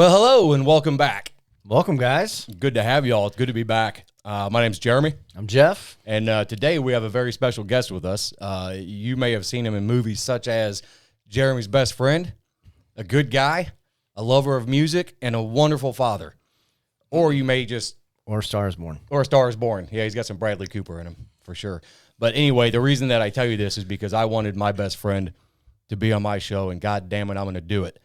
Well, hello and welcome back. Welcome, guys. Good to have you all. It's good to be back. My name's Jeremy. I'm Jeff. And today we have a very special guest with us. You may have seen him in movies such as Jeremy's Best Friend, a good guy, a lover of music, and a wonderful father. Or you may just... Or A Star is Born. Or A Star is Born. Yeah, he's got some Bradley Cooper in him, for sure. But anyway, the reason that I tell you this is because I wanted my best friend to be on my show, and God damn it, I'm going to do it.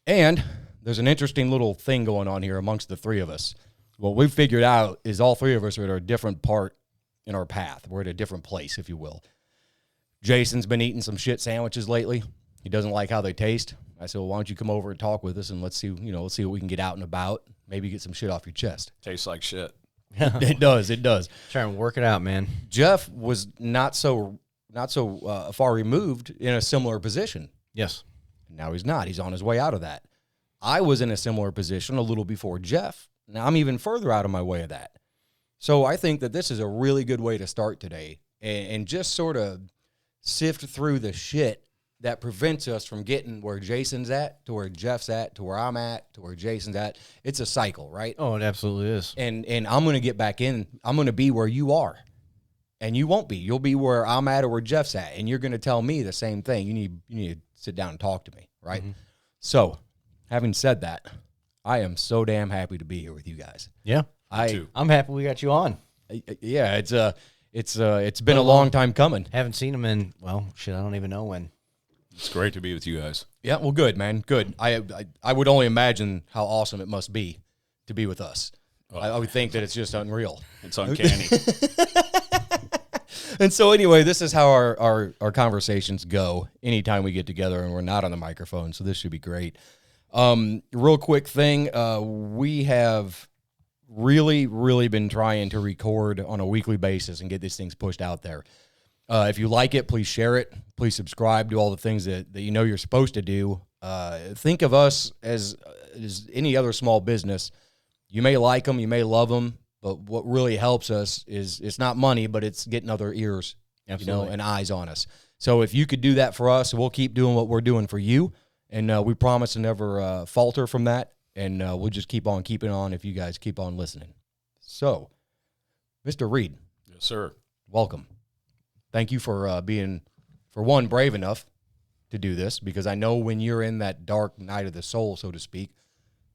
And there's an interesting little thing going on here amongst the three of us. What we've figured out is all three of us are at a different part in our path. We're at a different place, if you will. Jason's been eating some shit sandwiches lately. He doesn't like how they taste. I said, well, why don't you come over and talk with us and let's see what we can get out and about. Maybe get some shit off your chest. Tastes like shit. It does. Try and work it out, man. Jeff was not so far removed in a similar position. Yes. Now he's not. He's on his way out of that. I was in a similar position a little before Jeff. Now I'm even further out of my way of that. So I think that this is a really good way to start today and just sort of sift through the shit that prevents us from getting where Jason's at, to where Jeff's at, to where I'm at, to where Jason's at. It's a cycle, right? Oh, it absolutely is. And I'm going to get back in. I'm going to be where you are. And you won't be. You'll be where I'm at or where Jeff's at. And you're going to tell me the same thing. You need to sit down and talk to me, right? Mm-hmm. So, having said that, I am so damn happy to be here with you guys. Yeah. I'm happy we got you on. Yeah, it's been a long time coming. Haven't seen him in, well, shit, I don't even know when. It's great to be with you guys. Yeah, well, good, man. Good. I would only imagine how awesome it must be to be with us. Oh. I would think that it's just unreal. It's uncanny. And so anyway, this is how our conversations go anytime we get together and we're not on the microphone, so this should be great. Real quick thing, we have really, really been trying to record on a weekly basis and get these things pushed out there. If you like it, please share it. Please subscribe. Do all the things that you know you're supposed to do. Think of us as any other small business. You may like them, you may love them, but what really helps us is it's not money, but it's getting other ears, and eyes on us. So if you could do that for us, we'll keep doing what we're doing for you, and we promise to never falter from that, and we'll just keep on keeping on if you guys keep on listening. So, Mr. Reid. Yes, sir. Welcome. Thank you for being, for one, brave enough to do this, because I know when you're in that dark night of the soul, so to speak,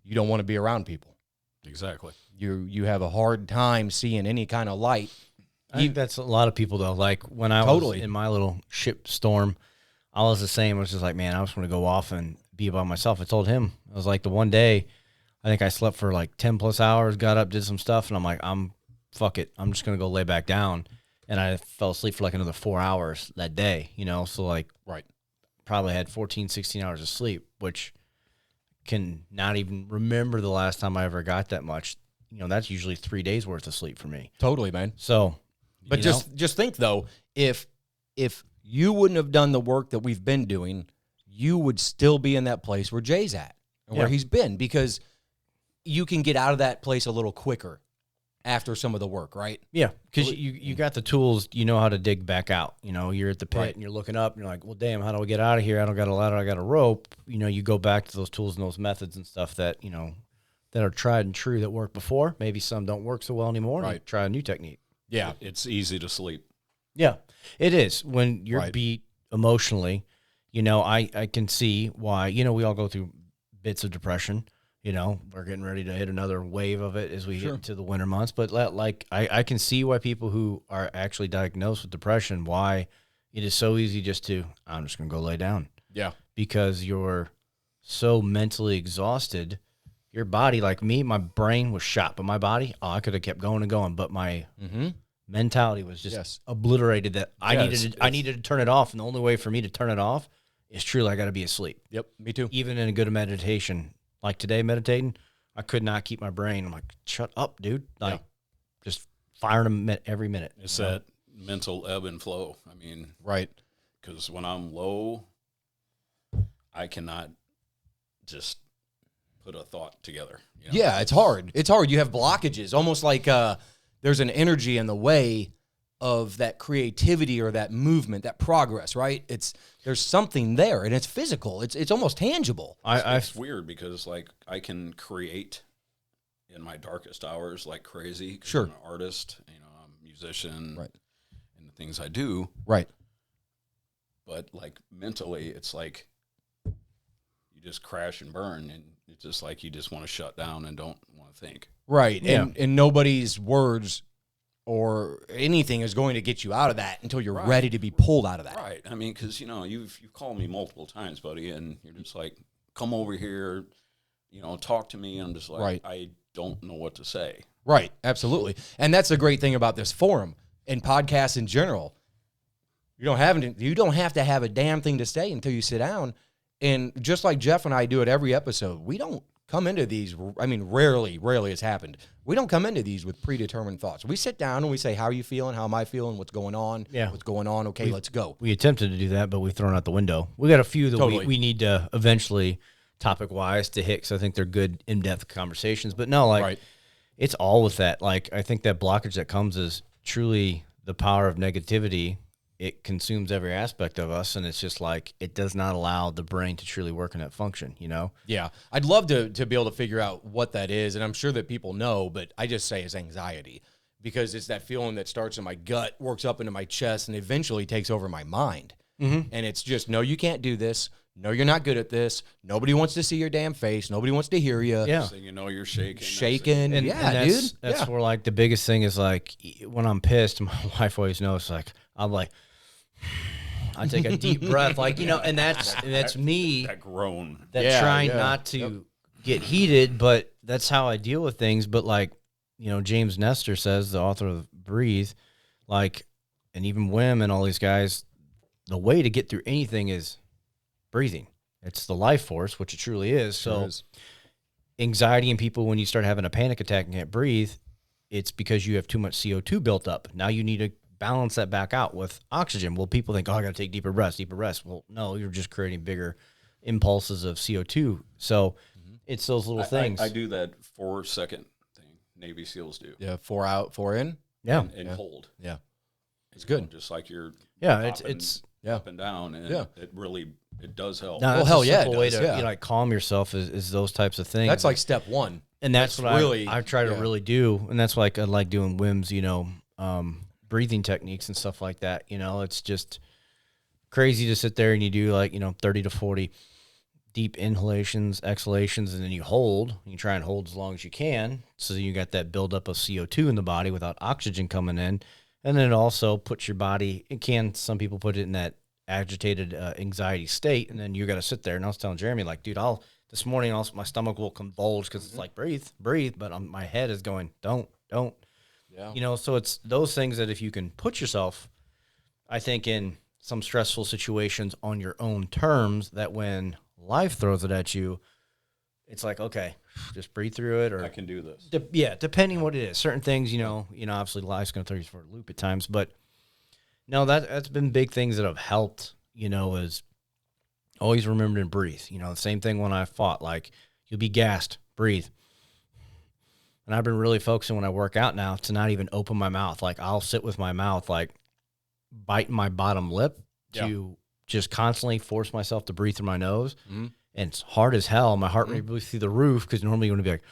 you don't want to be around people. Exactly. You have a hard time seeing any kind of light. I think that's a lot of people, though. Like, when I was in my little ship storm, I was the same. I was just like, man, I just want to go off and be by myself. I told him, I was like, the one day, I think I slept for like 10 plus hours, got up, did some stuff, and I'm like, fuck it. I'm just going to go lay back down. And I fell asleep for like another 4 hours that day, so like probably had 14, 16 hours of sleep, which can not even remember the last time I ever got that much. That's usually 3 days worth of sleep for me. Totally, man. So, but just think though, if you wouldn't have done the work that we've been doing, you would still be in that place where Jay's at and where he's been, because you can get out of that place a little quicker after some of the work, right? Yeah, because you got the tools, you know how to dig back out. You're at the pit and you're looking up and you're like, well, damn, how do I get out of here? I don't got a ladder, I got a rope. You go back to those tools and those methods and stuff that, that are tried and true that worked before. Maybe some don't work so well anymore. Right. Try a new technique. Yeah, it's easy to sleep. Yeah, it is. When you're beat emotionally, I can see why, we all go through bits of depression. We're getting ready to hit another wave of it as we get into the winter months. But I can see why people who are actually diagnosed with depression, why it is so easy just to, I'm just going to go lay down. Yeah. Because you're so mentally exhausted. Your body, like me, my brain was shot, but my body, I could have kept going and going. But my mentality was just obliterated, that I needed to turn it off. And the only way for me to turn it off is truly I got to be asleep. Yep, me too. Even in a good meditation. Like today, meditating, I could not keep my brain. I'm like, shut up, dude. Just firing them every minute. It's that mental ebb and flow. I mean, right. Because when I'm low, I cannot just put a thought together. Yeah, it's hard. It's hard. You have blockages, almost like there's an energy in the way of that creativity or that movement, that progress, right? There's something there, and it's physical. It's almost tangible. It's weird because like I can create in my darkest hours like crazy. Sure. I'm an artist, I'm a musician, right, and the things I do. Right. But like mentally, it's like you just crash and burn, and it's just like you just want to shut down and don't want to think. Right. Yeah. And nobody's words or anything is going to get you out of that until you're ready to be pulled out of that. Right. I mean, because, you've called me multiple times, buddy, and you're just like, come over here, talk to me. And I'm just like, I don't know what to say. Right. Absolutely. And that's the great thing about this forum and podcasts in general. You don't have to have a damn thing to say until you sit down. And just like Jeff and I do at every episode, we don't come into these, rarely it's happened. We don't come into these with predetermined thoughts. We sit down and we say, how are you feeling? How am I feeling? What's going on? Yeah. What's going on? Okay, let's go. We attempted to do that, but we've thrown out the window. We got a few that we need to eventually, topic-wise, to hit, because I think they're good, in-depth conversations. But no, it's all with that. Like, I think that blockage that comes is truly the power of negativity. It consumes every aspect of us, and it's just like it does not allow the brain to truly work in that function, Yeah. I'd love to be able to figure out what that is, and I'm sure that people know, but I just say it's anxiety because it's that feeling that starts in my gut, works up into my chest, and eventually takes over my mind. Mm-hmm. And it's just, no, you can't do this. No, you're not good at this. Nobody wants to see your damn face. Nobody wants to hear you. Yeah. So you're shaking. Shaking. And dude. That's where, like, the biggest thing is, like, when I'm pissed, my wife always knows, like, I'm like, I take a deep breath, like, and that's me. That groan. Trying not to get heated, but that's how I deal with things. But like, James Nestor says, the author of Breathe, like, and even Wim and all these guys, the way to get through anything is breathing. It's the life force, which it truly is. So anxiety in people, when you start having a panic attack and can't breathe, it's because you have too much CO2 built up. Now you need to balance that back out with oxygen. Well, people think, I got to take deeper breaths. Well, no, you're just creating bigger impulses of CO2. So it's those little things. I do that 4-second thing. Navy SEALs do. Yeah, 4 out, 4 in. Yeah. And hold. Yeah. It's good. Just like you're it's up and down, and it does help. No, hell yeah, simple way to calm yourself is those types of things. That's like step one. And that's what I try to really do. And that's why I like doing Wim's, breathing techniques and stuff like that. It's just crazy to sit there and you do 30 to 40 deep inhalations, exhalations, and then you hold. You try and hold as long as you can, so you got that buildup of CO2 in the body without oxygen coming in. And then it also puts your body, some people put it in that agitated anxiety state, and then you got to sit there. And I was telling Jeremy, like, dude, this morning my stomach will convulge because it's like, breathe, but my head is going, don't. Yeah. So it's those things that if you can put yourself, I think, in some stressful situations on your own terms, that when life throws it at you, it's like, okay, just breathe through it. Or I can do this. Depending what it is. Certain things, obviously life's going to throw you for a loop at times. But no, that's been big things that have helped, is always remember to breathe. The same thing when I fought, like, you'll be gassed, breathe. And I've been really focusing when I work out now to not even open my mouth. Like, I'll sit with my mouth, like, biting my bottom lip to just constantly force myself to breathe through my nose. Mm-hmm. And it's hard as hell. My heart rate goes through the roof because normally you want to be like,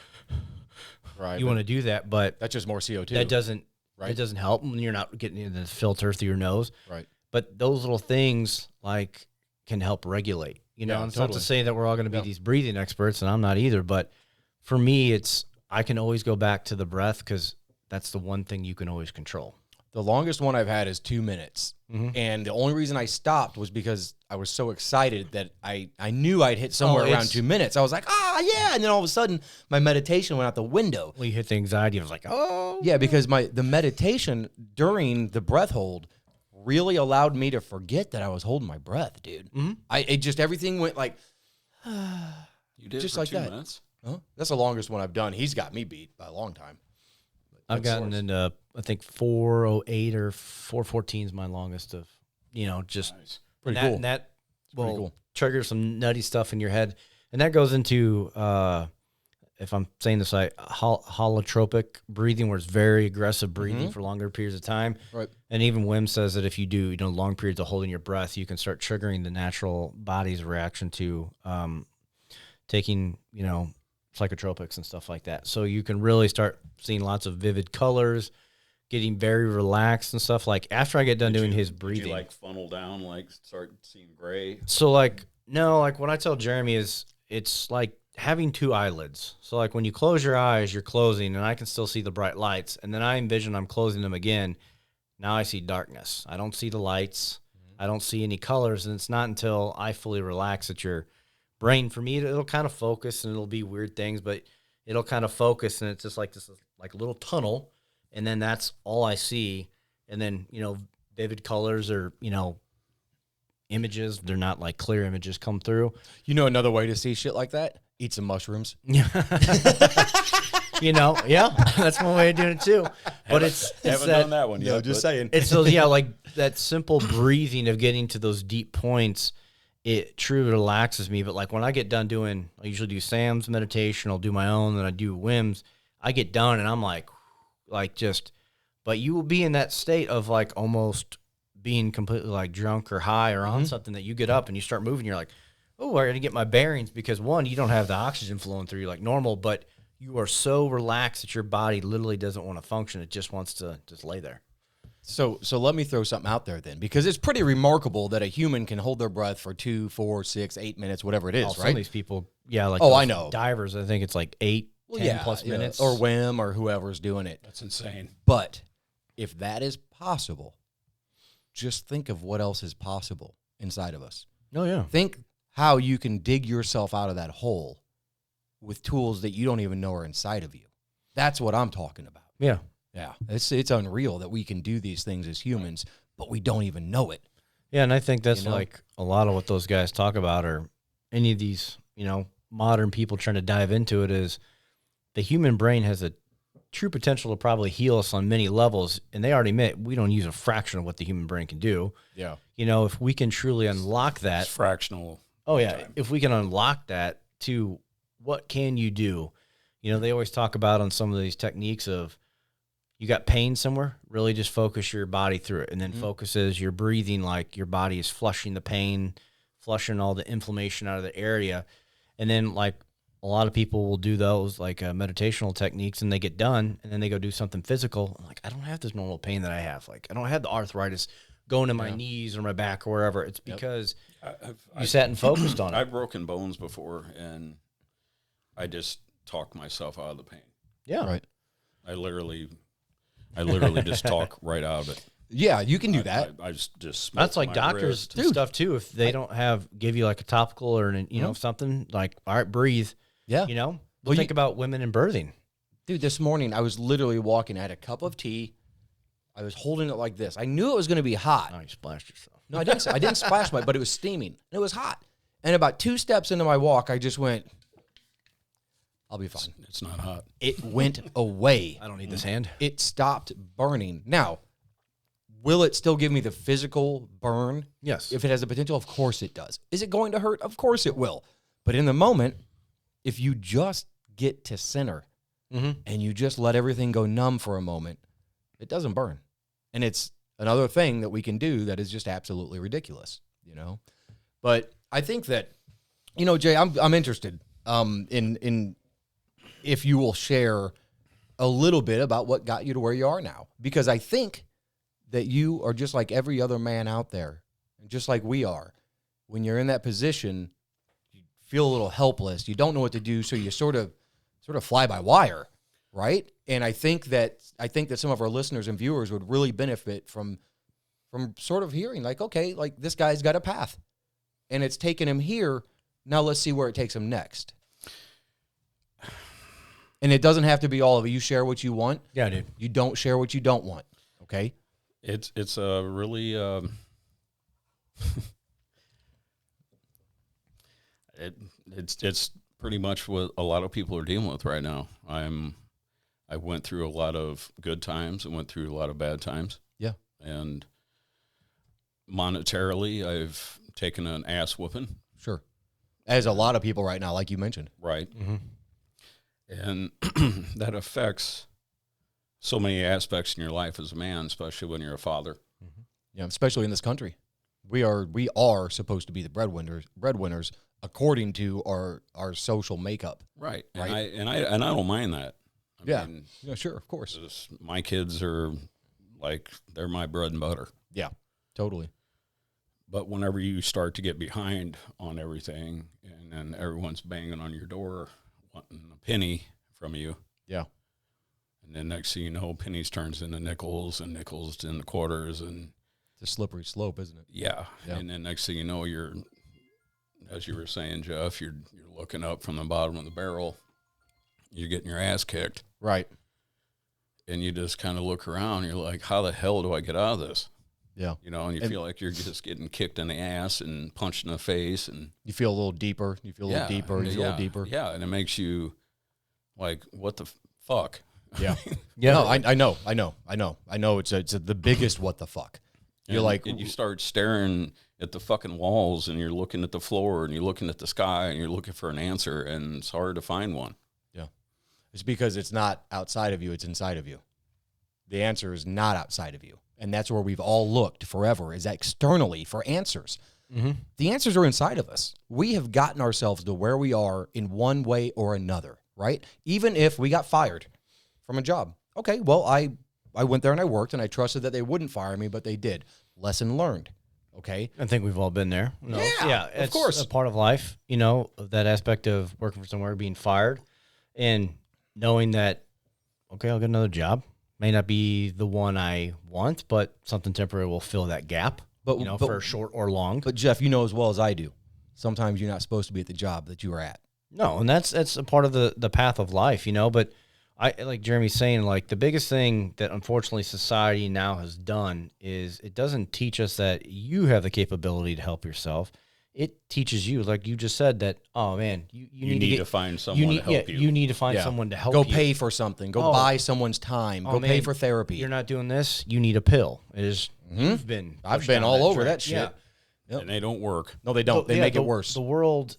right. You want to do that, but that's just more CO2. That doesn't help when you're not getting the filter through your nose. Right. But those little things, like, can help regulate. And it's not to say that we're all going to be these breathing experts, and I'm not either. But for me, I can always go back to the breath because that's the one thing you can always control. The longest one I've had is 2 minutes. Mm-hmm. And the only reason I stopped was because I was so excited that I knew I'd hit somewhere around 2 minutes. I was like, yeah. And then all of a sudden, my meditation went out the window. Well, you hit the anxiety. I was like, oh. Yeah, because the meditation during the breath hold really allowed me to forget that I was holding my breath, dude. Mm-hmm. Everything went like, you did just it for like 2 that. minutes? Huh? That's the longest one I've done. He's got me beat by a long time. I've gotten into, I think, 4:08 or 4:14 is my longest of, just nice. Pretty cool. And that will trigger some nutty stuff in your head. And that goes into if I'm saying this like holotropic breathing, where it's very aggressive breathing for longer periods of time. Right. And even Wim says that if you do, long periods of holding your breath, you can start triggering the natural body's reaction to taking, psychotropics and stuff like that. So you can really start seeing lots of vivid colors, getting very relaxed and stuff. Like after I get done doing his breathing. Did you like funnel down, like start seeing gray? So like, no, like what I tell Jeremy is it's like having two eyelids. So like when you close your eyes, you're closing and I can still see the bright lights. And then I envision I'm closing them again. Now I see darkness. I don't see the lights. I don't see any colors. And it's not until I fully relax that your brain, for me, it'll kind of focus and it'll be weird things, but it'll kind of focus and it's just like this like little tunnel. And then that's all I see. And then, vivid colors or, images, they're not like clear images come through. Another way to see shit like that? Eat some mushrooms. Yeah, that's one way of doing it too. But it's haven't done that one yet. Just saying. It's those, like that simple breathing of getting to those deep points. It truly relaxes me. But like when I get done doing, I usually do Sam's meditation. I'll do my own, then I do Wim's. I get done and I'm like just. But you will be in that state of like almost being completely like drunk or high or on something that you get up and you start moving. You're like, oh, I got to get my bearings because one, you don't have the oxygen flowing through you like normal, but you are so relaxed that your body literally doesn't want to function. It just wants to just lay there. So let me throw something out there then, because it's pretty remarkable that a human can hold their breath for 2, 4, 6, 8 minutes, whatever it is, right? Some of these people, like I know. Divers, I think it's like 8, 10 plus minutes. Or Wim or whoever's doing it. That's insane. But if that is possible, just think of what else is possible inside of us. Oh, yeah. Think how you can dig yourself out of that hole with tools that you don't even know are inside of you. That's what I'm talking about. Yeah. Yeah. It's unreal that we can do these things as humans, but we don't even know it. Yeah, and I think that's like a lot of what those guys talk about, or any of these, modern people trying to dive into it, is the human brain has a true potential to probably heal us on many levels, and they already admit we don't use a fraction of what the human brain can do. Yeah. If we can truly unlock that. It's fractional. Oh, yeah. Time. If we can unlock that to what can you do? They always talk about on some of these techniques of you got pain somewhere, really just focus your body through it, and then focuses your breathing like your body is flushing the pain, flushing all the inflammation out of the area. And then like a lot of people will do those like meditational techniques and they get done and then they go do something physical. I'm like, I don't have this normal pain that I have. Like I don't have the arthritis going in my knees or my back or wherever. It's because you sat and focused on it. I've broken bones before and I just talk myself out of the pain. Yeah. Right. I literally just talk right out of it. Yeah, you can do that. I just that's like doctors stuff too. If they don't give you like a topical or something like, all right, breathe. Yeah. Think about women in birthing. Dude, this morning I was literally walking. I had a cup of tea. I was holding it like this. I knew it was going to be hot. Oh, you splashed yourself. No, I didn't. I didn't splash but it was steaming. And it was hot. And about 2 steps into my walk, I just went, I'll be fine. It's not hot. It went away. I don't need this hand. It stopped burning. Now, will it still give me the physical burn? Yes. If it has the potential, of course it does. Is it going to hurt? Of course it will. But in the moment, if you just get to center and you just let everything go numb for a moment, it doesn't burn. And it's another thing that we can do that is just absolutely ridiculous, But I think that, Jay, I'm interested in if you will share a little bit about what got you to where you are now. Because I think that you are just like every other man out there, and just like we are. When you're in that position, you feel a little helpless. You don't know what to do, so you sort of fly by wire, right? And I think that some of our listeners and viewers would really benefit from sort of hearing like, okay, like this guy's got a path, and it's taken him here. Now let's see where it takes him next. And it doesn't have to be all of it. You share what you want. Yeah, dude. You don't share what you don't want. Okay. It's a really it's pretty much what a lot of people are dealing with right now. I went through a lot of good times and went through a lot of bad times. Yeah. And monetarily, I've taken an ass whooping. Sure. As a lot of people right now, like you mentioned. Right. Mm-hmm. And that affects so many aspects in your life as a man, especially when you're a father. Mm-hmm. Yeah, especially in this country. We are supposed to be the breadwinners according to our social makeup. Right. Right. And I don't mind that. I mean, sure, of course. My kids are like, they're my bread and butter. Yeah, totally. But whenever you start to get behind on everything and then everyone's banging on your door wanting a penny from you. Yeah. And then next thing you know, pennies turns into nickels and nickels into quarters, and it's a slippery slope, isn't it? Yeah. And then next thing you know, you're, as you were saying, Jeff, you're looking up from the bottom of the barrel. You're getting your ass kicked. Right. And you just kind of look around. You're like, how the hell do I get out of this? Yeah. You know, and you feel like you're just getting kicked in the ass and punched in the face. And you feel a little deeper. You feel a little deeper. You feel a little deeper. Yeah. And it makes you like, what the fuck? Yeah. Yeah. No, I know. It's the biggest what the fuck. You're like, and you start staring at the fucking walls, and you're looking at the floor, and you're looking at the sky, and you're looking for an answer, and it's hard to find one. Yeah. It's because it's not outside of you, it's inside of you. The answer is not outside of you. And that's where we've all looked forever, is externally for answers. Mm-hmm. The answers are inside of us. We have gotten ourselves to where we are in one way or another, right? Even if we got fired from a job. Okay, well, I went there and I worked, and I trusted that they wouldn't fire me, but they did. Lesson learned. Okay. I think we've all been there. No. Yeah, it's of course. a part of life, of that aspect of working for somewhere, being fired, and knowing that, okay, I'll get another job. May not be the one I want, but something temporary will fill that gap, but for short or long. But Jeff, you know as well as I do, sometimes you're not supposed to be at the job that you are at. No, and that's a part of the path of life, but I, like Jeremy's saying, like the biggest thing that unfortunately society now has done is it doesn't teach us that you have the capability to help yourself. It teaches you, like you just said, that, oh man, you need to find someone to help you. You need to find someone to help you. Go pay for something. Go buy someone's time. Go pay for therapy. You're not doing this. You need a pill. I've been all over that shit. Yeah. Yep. And they don't work. No, they don't. They make it worse. The world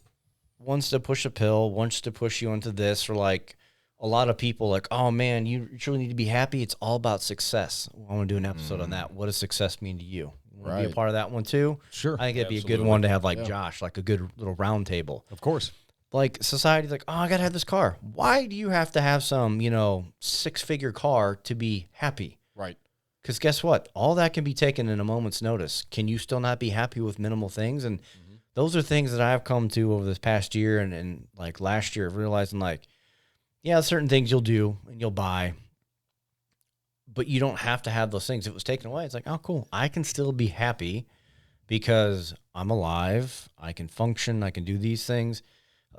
wants to push a pill, wants to push you into this, or like, a lot of people like, oh man, you truly need to be happy. It's all about success. I want to do an episode on that. What does success mean to you? Want to be a part of that one too? Sure. I think it'd be a good one to have like Josh, like a good little round table. Of course. Like society's like, oh, I got to have this car. Why do you have to have some, 6-figure car to be happy? Right. Because guess what? All that can be taken in a moment's notice. Can you still not be happy with minimal things? And those are things that I've come to over this past year and like last year of realizing like, yeah, certain things you'll do and you'll buy, but you don't have to have those things. If it was taken away, it's like, oh, cool. I can still be happy because I'm alive. I can function. I can do these things.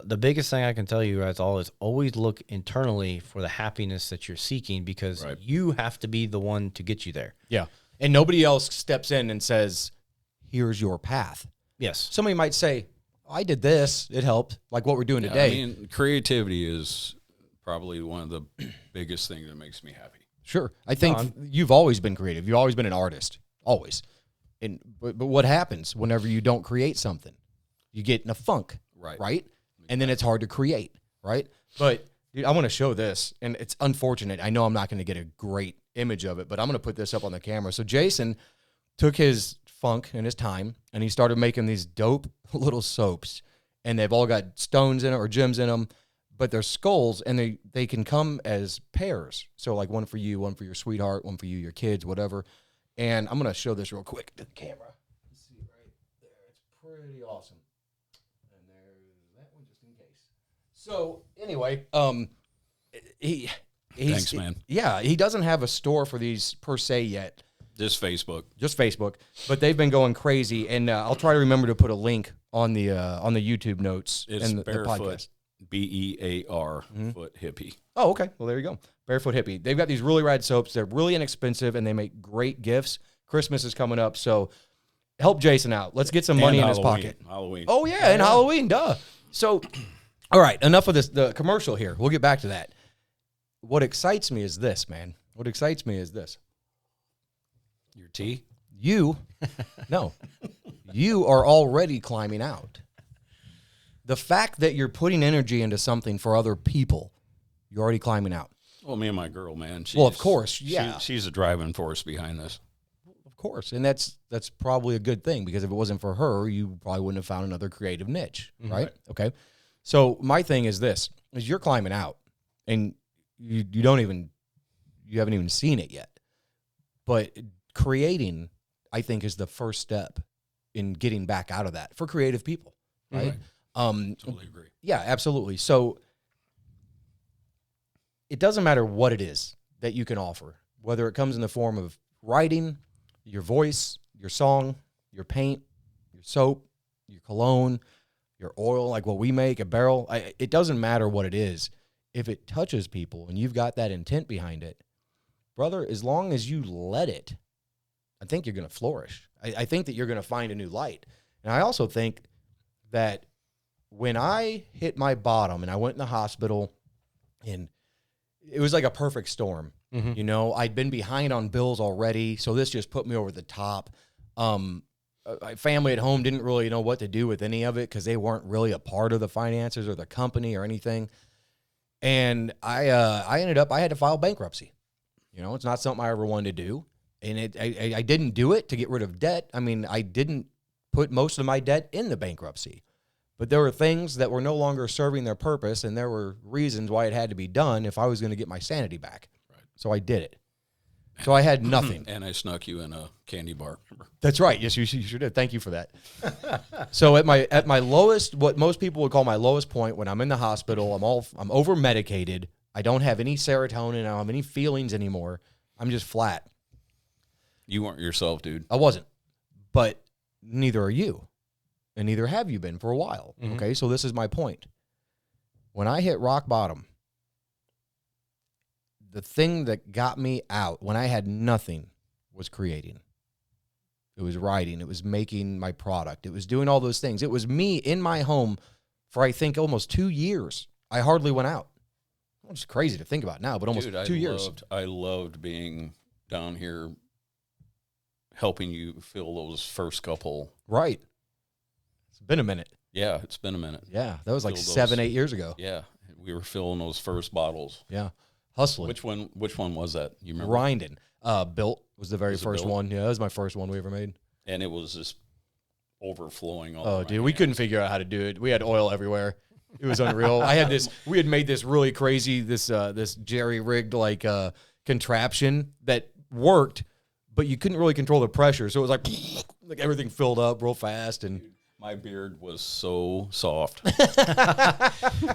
The biggest thing I can tell you guys all is always look internally for the happiness that you're seeking, because you have to be the one to get you there. Yeah. And nobody else steps in and says, here's your path. Yes. Somebody might say, I did this. It helped. Like what we're doing today. I mean, creativity is probably one of the biggest things that makes me happy. Sure. I think you've always been creative. You've always been an artist. Always. But what happens whenever you don't create something? You get in a funk. Right. Right? And then it's hard to create. Right? But dude, I want to show this, and it's unfortunate. I know I'm not going to get a great image of it, but I'm going to put this up on the camera. So Jason took his funk and his time, and he started making these dope little soaps, and they've all got stones in it or gems in them. But they're skulls, and they can come as pairs. So like one for you, one for your sweetheart, one for you, your kids, whatever. And I'm going to show this real quick to the camera. Let's see right there. It's pretty awesome. And there's that one just in case. So anyway, Thanks, man. Yeah, he doesn't have a store for these per se yet. Just Facebook. But they've been going crazy, and I'll try to remember to put a link on the YouTube notes and the podcast. BEAR, foot hippie. Oh, okay. Well, there you go. Barefoot Hippie. They've got these really rad soaps. They're really inexpensive, and they make great gifts. Christmas is coming up, so help Jason out. Let's get some money in his pocket. Halloween. Oh, yeah, and Halloween, duh. So, all right, enough of the commercial here. We'll get back to that. What excites me is this, man. What excites me is this. Your tea? No. You are already climbing out. The fact that you're putting energy into something for other people You're already climbing out. Well, me and my girl, man. Well, of course, yeah. She's a driving force behind this. Of course, and that's probably a good thing, because if it wasn't for her, you probably wouldn't have found another creative niche, right? Okay. So my thing is this: is you're climbing out, and you haven't even seen it yet. But creating, I think, is the first step in getting back out of that for creative people, right? Totally agree. Yeah, absolutely. So it doesn't matter what it is that you can offer, whether it comes in the form of writing, your voice, your song, your paint, your soap, your cologne, your oil, like what we make, a barrel. It doesn't matter what it is. If it touches people and you've got that intent behind it, brother, as long as you let it, I think you're going to flourish. I think that you're going to find a new light. And I also think that when I hit my bottom and I went in the hospital, and it was like a perfect storm. You know, I'd been behind on bills already, so this just put me over the top. My family at home didn't really know what to do with any of it because they weren't really a part of the finances or the company or anything. And I ended up, I had to file bankruptcy. You know, it's not something I ever wanted to do. And I didn't do it to get rid of debt. I mean, I didn't put most of my debt in the bankruptcy. But there were things that were no longer serving their purpose, and there were reasons why it had to be done if I was going to get my sanity back. Right. So I did it. So I had nothing. And I snuck you in a candy bar. That's right. Yes, you sure did. Thank you for that. So at my lowest, what most people would call my lowest point, when I'm in the hospital, I'm over medicated. I don't have any serotonin. I don't have any feelings anymore. I'm just flat. You weren't yourself, dude. I wasn't. But neither are you. And neither have you been for a while. Okay, so this is my point. When I hit rock bottom, the thing that got me out when I had nothing was creating. It was writing. It was making my product. It was doing all those things. It was me in my home for, I think, almost 2 years. I hardly went out. It's crazy to think about now, but almost 2 years. I loved being down here helping you fill those first couple. Right. It's been a minute. Yeah, it's been a minute. Yeah, that was like 7-8 years ago. Yeah, we were filling those first bottles. Yeah, hustling. Which one was that? You remember? Grinding. Built was the very first one. Yeah, that was my first one we ever made. And it was just overflowing all Oh, dude, we couldn't figure out how to do it. We had oil everywhere. It was unreal. We had made this really crazy, this jerry-rigged like contraption that worked, but you couldn't really control the pressure. So it was like everything filled up real fast. And my beard was so soft.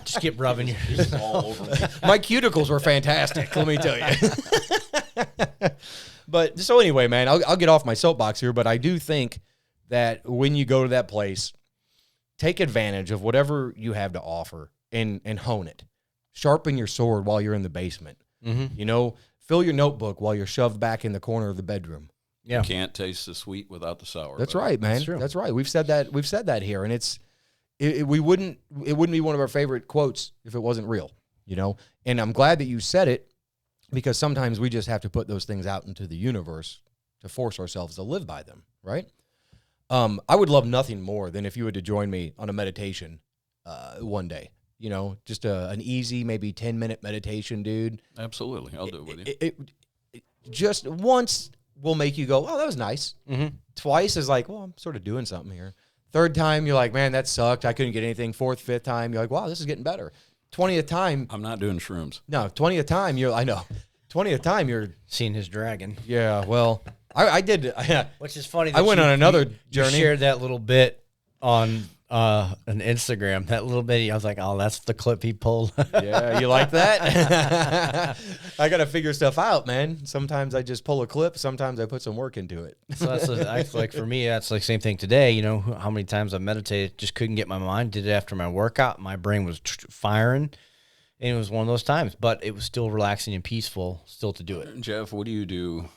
Just keep rubbing your all over me. My cuticles were fantastic, let me tell you. But so anyway, man, I'll get off my soapbox here, but I do think that when you go to that place, take advantage of whatever you have to offer and hone it. Sharpen your sword while you're in the basement. You know, fill your notebook while you're shoved back in the corner of the bedroom. Yeah. You can't taste the sweet without the sour. That's right, man. That's right. We've said that here, and it wouldn't be one of our favorite quotes if it wasn't real, you know? And I'm glad that you said it, because sometimes we just have to put those things out into the universe to force ourselves to live by them, right? I would love nothing more than if you were to join me on a meditation one day. You know, just an easy, maybe 10-minute meditation, dude. Absolutely. I'll do it with you. It just once will make you go, oh, that was nice. Twice is like, well, I'm sort of doing something here. Third time, you're like, man, that sucked. I couldn't get anything. Fourth, fifth time, you're like, wow, this is getting better. 20th time. I'm not doing shrooms. No, 20th time, I know. 20th time, you're seeing his dragon. Yeah, well, I did. Which is funny. I went on another journey. You shared that little bit on an Instagram. That little bit, I was like, oh, that's the clip he pulled. Yeah, you like that? I got to figure stuff out, man. Sometimes I just pull a clip. Sometimes I put some work into it. So that's like for me, that's like same thing today. You know, how many times I meditated, just couldn't get my mind. Did it after my workout. My brain was firing. And it was one of those times, but it was still relaxing and peaceful still to do it. Jeff, what do you do?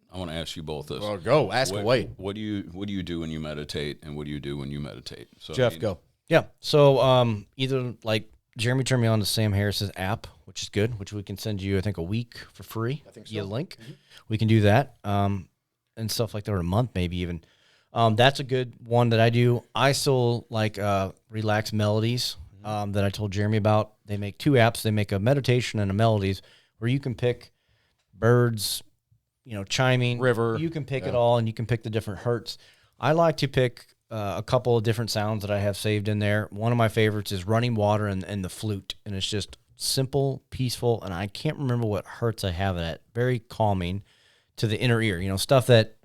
I want to ask you both this. Well, go. Ask away. What do you do when you meditate, and what do you do when you meditate? So Jeff, go. Yeah. So either like Jeremy turned me on to Sam Harris's app, which is good, which we can send you, I think, a week for free. I think so. Via link. We can do that. And stuff like that, or a month maybe even. That's a good one that I do. I still like relaxed melodies. that I told Jeremy about. They make 2 apps. They make a meditation and a melodies where you can pick birds, chiming. River. You can pick it all, and you can pick the different hertz. I like to pick a couple of different sounds that I have saved in there. One of my favorites is running water and the flute, and it's just simple, peaceful, and I can't remember what hertz I have it at. Very calming to the inner ear. Stuff that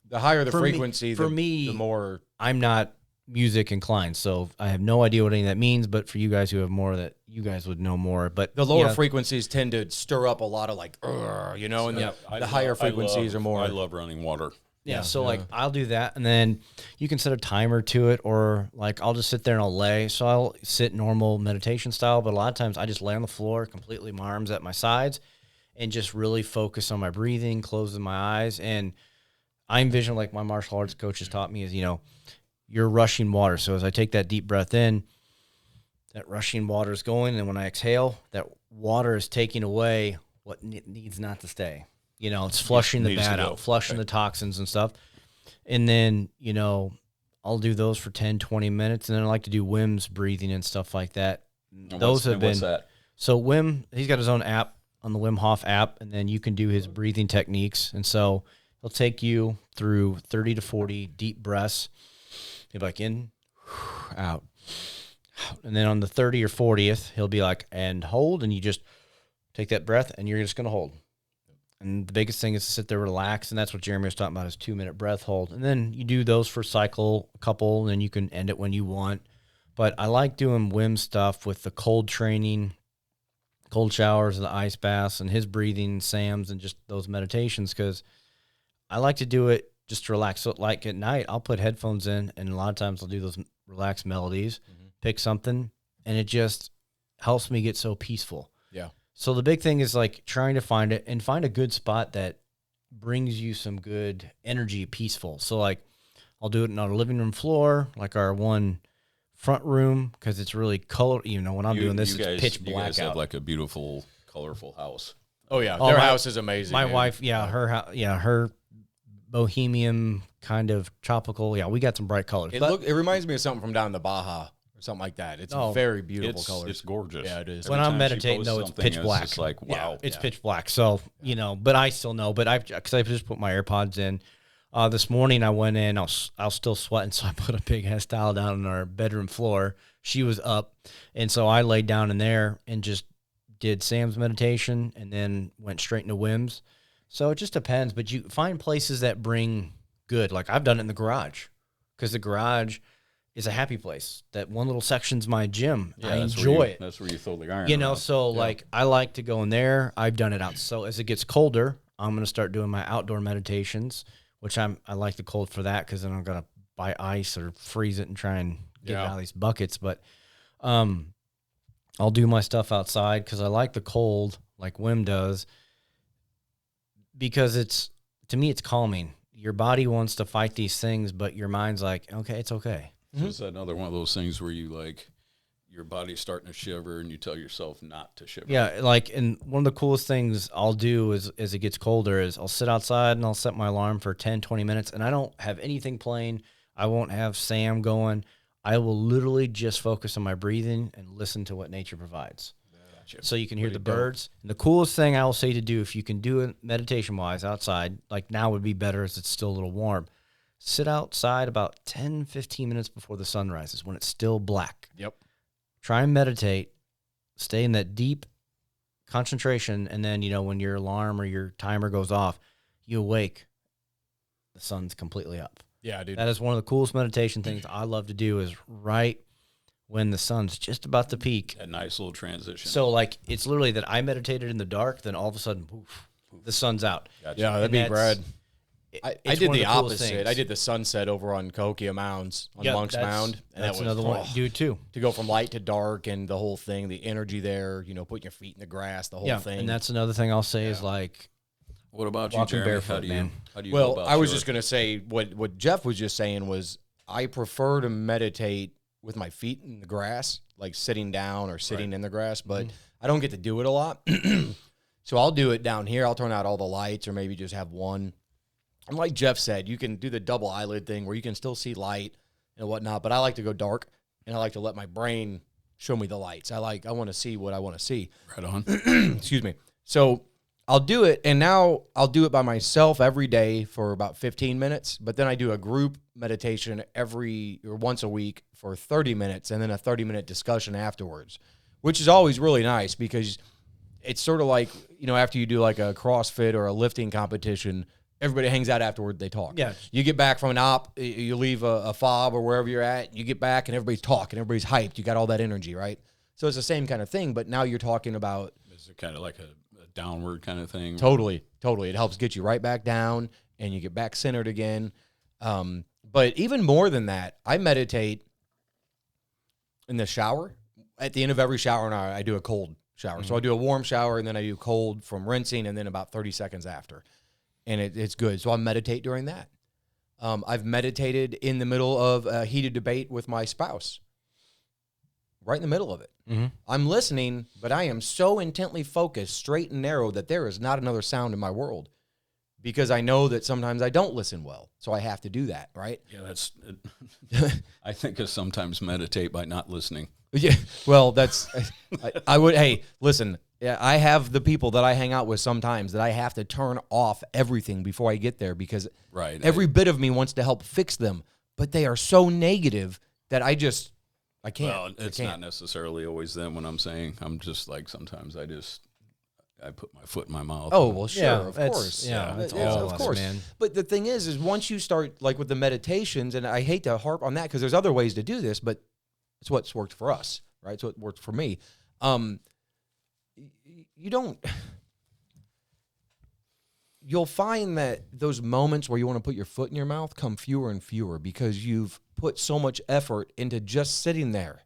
the higher the frequency, the more. I'm not music inclined, so I have no idea what any of that means. But for you guys who have more, that you guys would know more. But the lower frequencies tend to stir up a lot of and the higher frequencies are more. I love running water. Yeah, so like I'll do that, and then you can set a timer to it, or like I'll just sit there and I'll lay. So I'll sit normal meditation style, but a lot of times I just lay on the floor completely, my arms at my sides, and just really focus on my breathing, closing my eyes. And I envision, like my martial arts coach has taught me, is you're rushing water. So as I take that deep breath in, that rushing water is going, and when I exhale, that water is taking away what needs not to stay. It's flushing the bad out, flushing the toxins and stuff. And then, I'll do those for 10, 20 minutes. And then I like to do Wim's breathing and stuff like that. Those have been. What's that? So Wim, he's got his own app on the Wim Hof app, and then you can do his breathing techniques. And so he'll take you through 30 to 40 deep breaths. He'll be like in, out. And then on the 30 or 40th, he'll be like, and hold. And you just take that breath, and you're just going to hold. And the biggest thing is to sit there, relax, and that's what Jeremy was talking about, his 2-minute breath hold. And then you do those for cycle a couple, and then you can end it when you want. But I like doing Wim stuff with the cold training, cold showers, the ice baths, and his breathing, Sam's, and just those meditations, because I like to do it just to relax. So like at night, I'll put headphones in, and a lot of times I'll do those relaxed melodies, pick something, and it just helps me get so peaceful. Yeah. So the big thing is like trying to find it and find a good spot that brings you some good energy, peaceful. So like I'll do it on our living room floor, like our one front room, because it's really color. When I'm doing this, it's pitch black out. You guys have like a beautiful, colorful house. Oh yeah, their house is amazing. My wife, her bohemian kind of tropical. Yeah, we got some bright colors. It reminds me of something from down in the Baja. Something like that. It's very beautiful colors. It's gorgeous. Yeah, it is. When I'm meditating, though, it's pitch black. It's like, wow. It's pitch black. So, but I still know. But because I just put my AirPods in. This morning I went in, I was still sweating, so I put a big ass towel down on our bedroom floor. She was up, and so I laid down in there and just did Sam's meditation and then went straight into Wim's. So it just depends, but you find places that bring good. Like I've done it in the garage, because the garage is a happy place. That one little section's my gym. Yeah, I enjoy it. That's where you throw the iron around. So like I like to go in there. I've done it out. So as it gets colder, I'm going to start doing my outdoor meditations, which I like the cold for that, because then I'm going to buy ice or freeze it and try and get it out of these buckets. But I'll do my stuff outside because I like the cold, like Wim does, because to me it's calming. Your body wants to fight these things, but your mind's like, okay, it's okay. So it's another one of those things where you like your body's starting to shiver and you tell yourself not to shiver. Yeah, and one of the coolest things I'll do is as it gets colder is I'll sit outside and I'll set my alarm for 10, 20 minutes, and I don't have anything playing. I won't have Sam going. I will literally just focus on my breathing and listen to what nature provides. Gotcha. So you can hear the birds. And the coolest thing I will say to do, if you can do it meditation-wise outside, like now would be better as it's still a little warm. Sit outside about 10, 15 minutes before the sun rises when it's still black. Yep. Try and meditate. Stay in that deep concentration, and then, when your alarm or your timer goes off, you awake. The sun's completely up. Yeah, dude. That is one of the coolest meditation things I love to do, is right when the sun's just about to peak. A nice little transition. So, like, it's literally that I meditated in the dark, then all of a sudden, poof, the sun's out. Gotcha. Yeah, that'd be Brad. I did the opposite. I did the sunset over on Cahokia Mounds, on Monk's Mound. And that's another one I do too. To go from light to dark and the whole thing, the energy there, putting your feet in the grass, the whole thing. And that's another thing I'll say is like, what about you, Jeremy? Barefoot, man. How do you go about I was just going to say what Jeff was just saying was I prefer to meditate with my feet in the grass, like sitting down or sitting in the grass, but I don't get to do it a lot. So I'll do it down here. I'll turn out all the lights or maybe just have one. And like Jeff said, you can do the double eyelid thing where you can still see light and whatnot, but I like to go dark, and I like to let my brain show me the lights. I want to see what I want to see. Right on. Excuse me. So I'll do it, and now I'll do it by myself every day for about 15 minutes, but then I do a group meditation once a week for 30 minutes, and then a 30-minute discussion afterwards, which is always really nice because it's sort of like, after you do like a CrossFit or a lifting competition, everybody hangs out afterward, they talk. Yeah. You get back from an op, you leave a fob or wherever you're at, you get back and everybody's talking, everybody's hyped, you got all that energy, right? So it's the same kind of thing, but now you're talking about... Is it kind of like a downward kind of thing? Totally. It helps get you right back down, and you get back centered again. But even more than that, I meditate in the shower. At the end of every shower, and I do a cold shower. So I do a warm shower, and then I do cold from rinsing, and then about 30 seconds after. And it's good. So I meditate during that. I've meditated in the middle of a heated debate with my spouse. Right in the middle of it. Mm-hmm. I'm listening, but I am so intently focused, straight and narrow, that there is not another sound in my world, because I know that sometimes I don't listen well. So I have to do that, right? Yeah, that's I think I sometimes meditate by not listening. Yeah, well, that's I would. Hey, listen, I have the people that I hang out with sometimes that I have to turn off everything before I get there, because every bit of me wants to help fix them, but they are so negative that I can't. Well, it's not necessarily always them when I'm saying. I'm just like, sometimes I put my foot in my mouth. Oh, well, sure, yeah, of course. That's all of course. man. But the thing is once you start, like with the meditations, and I hate to harp on that because there's other ways to do this, but it's what's worked for us, right? It's what worked for me. You'll find that those moments where you want to put your foot in your mouth come fewer and fewer, because you've put so much effort into just sitting there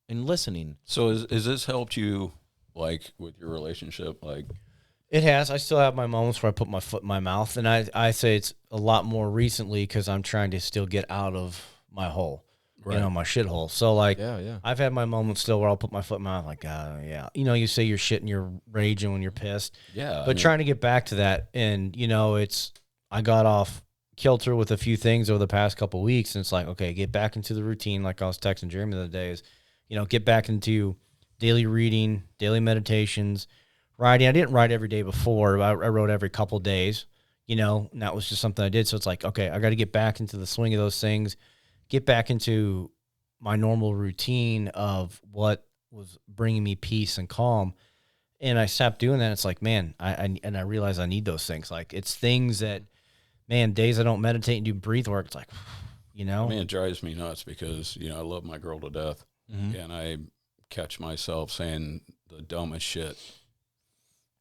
and listening. So has this helped you, like, with your relationship? Like, it has. I still have my moments where I put my foot in my mouth, and I say it's a lot more recently because I'm trying to still get out of my hole, my shithole. So, like, I've had my moments still where I'll put my foot in my mouth, like, yeah. You say you're shit and you're raging when you're pissed. Yeah. But trying to get back to that, and, I got off kilter with a few things over the past couple of weeks, and it's like, okay, get back into the routine. Like I was texting Jeremy the other day, is, get back into daily reading, daily meditations, writing. I didn't write every day before, but I wrote every couple of days, and that was just something I did. So it's like, okay, I got to get back into the swing of those things, get back into my normal routine of what was bringing me peace and calm. And I stopped doing that. It's like, man, I realize I need those things. Like, it's things that, man, days I don't meditate and do breathe work, it's like, I mean, it drives me nuts because, I love my girl to death. Mm-hmm. And I catch myself saying the dumbest shit.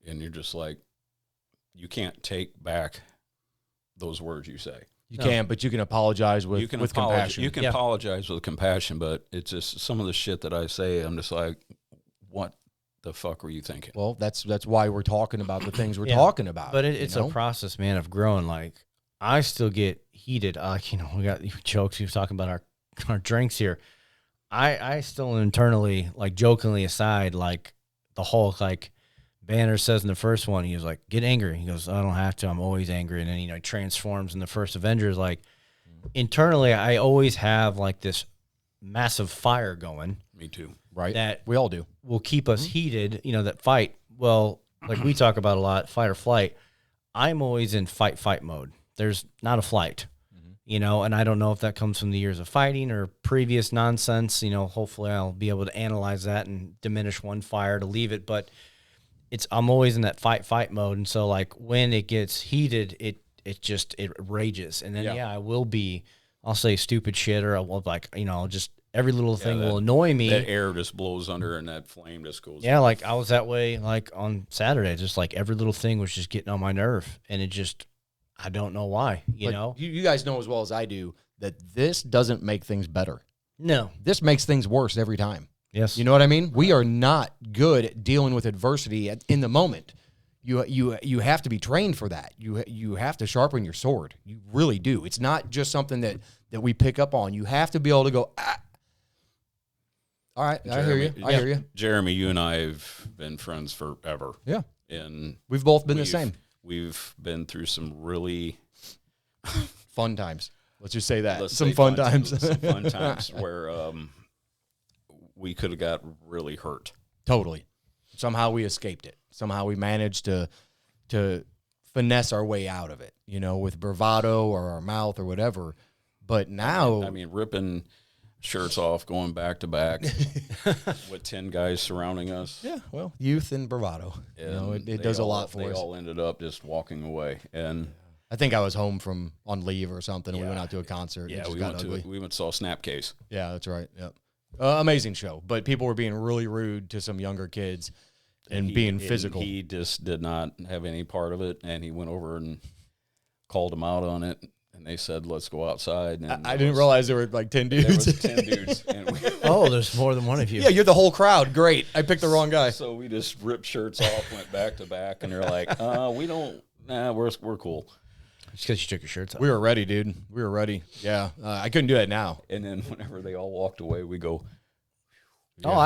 And you're just like, you can't take back those words you say. You can, but you can apologize with compassion. You can apologize with compassion, but it's just some of the shit that I say, I'm just like, what the fuck were you thinking? Well, that's why we're talking about the things we're talking about. But it's a process, man, of growing. Like, I still get heated. We got jokes. We were talking about our drinks here. I still internally, like, jokingly aside, like the Hulk, like Banner says in the first one, he was like, get angry. He goes, I don't have to. I'm always angry. And then, he transforms in the first Avengers. Like, internally, I always have like this massive fire going. Me too. Right. That we all do. Will keep us heated, that fight. Well, like we talk about a lot, fight or flight. I'm always in fight mode. There's not a flight, and I don't know if that comes from the years of fighting or previous nonsense. Hopefully I'll be able to analyze that and diminish one fire to leave it. But I'm always in that fight mode. And so, like, when it gets heated, it rages. And then, I'll say stupid shit, or I'll, like, just every little thing will annoy me. That air just blows under and that flame just goes. Yeah, like I was that way, like on Saturday, just like every little thing was just getting on my nerve. And it just, I don't know why, You guys know as well as I do that this doesn't make things better. No. This makes things worse every time. Yes. You know what I mean? We are not good at dealing with adversity in the moment. You have to be trained for that. You have to sharpen your sword. You really do. It's not just something that we pick up on. You have to be able to go, all right, Jeremy, I hear you. Jeremy, you and I have been friends forever. Yeah. And we've both been the same. We've been through some really fun times. Let's just say that. Some fun times Some fun times where we could have got really hurt. Totally. Somehow we escaped it. Somehow we managed to finesse our way out of it, you know, with bravado or our mouth or whatever. But now, I mean, ripping shirts off, going back to back with 10 guys surrounding us. yeah, well, youth and bravado, you know, it does a lot for us. They all ended up just walking away, and I think I was home from on leave or something. And we Yeah. went out to a concert. yeah, and we went to saw Snapcase. Yeah, that's right. Yep. Amazing show, but people were being really rude to some younger kids and being physical. He just did not have any part of it, and he went over and called them out on it. And they said, "Let's go outside." And I didn't realize there were like 10 there dudes. was 10 dudes. And Oh, there's more than one of you. Yeah, you're the whole crowd. Great. I picked the wrong guy. so we just ripped shirts off, went back to back, and they're like, "We don't. Nah, we're cool." Just because you took your shirts off. We were ready, dude. We were ready. Yeah, I couldn't do that now. And then whenever they all walked away, we go, Oh,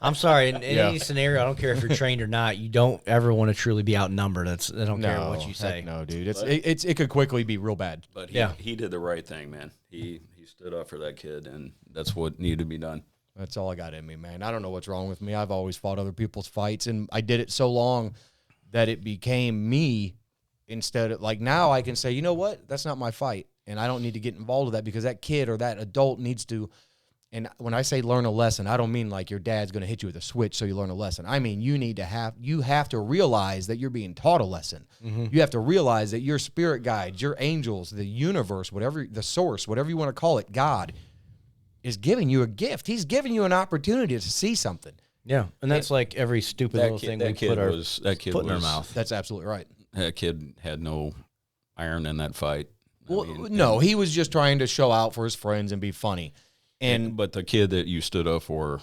I'm sorry. In Yeah. any scenario, I don't care if you're trained or not. You don't ever want to truly be outnumbered. I don't care what you heck say. no, dude. It could quickly be real bad. but Yeah. he did the right thing, man. He stood up for that kid, and that's what needed to be done. That's all I got in me, man. I don't know what's wrong with me. I've always fought other people's fights, and I did it so long that it became me instead of, like, now I can say, you know what? That's not my fight, and I don't need to get involved with that because that kid or that adult needs to. And when I say learn a lesson, I don't mean like your dad's going to hit you with a switch so you learn a lesson. I mean you have to realize that you're being taught a lesson. Mm-hmm. You have to realize that your spirit guides, your angels, the universe, whatever, the source, whatever you want to call it, God, is giving you a gift. He's giving you an opportunity to see something. Yeah, and that's like every stupid little thing we put our foot in our mouth. That's absolutely right. That kid had no iron in that fight. Well, no, he was just trying to show out for his friends and be funny. But the kid that you stood up for,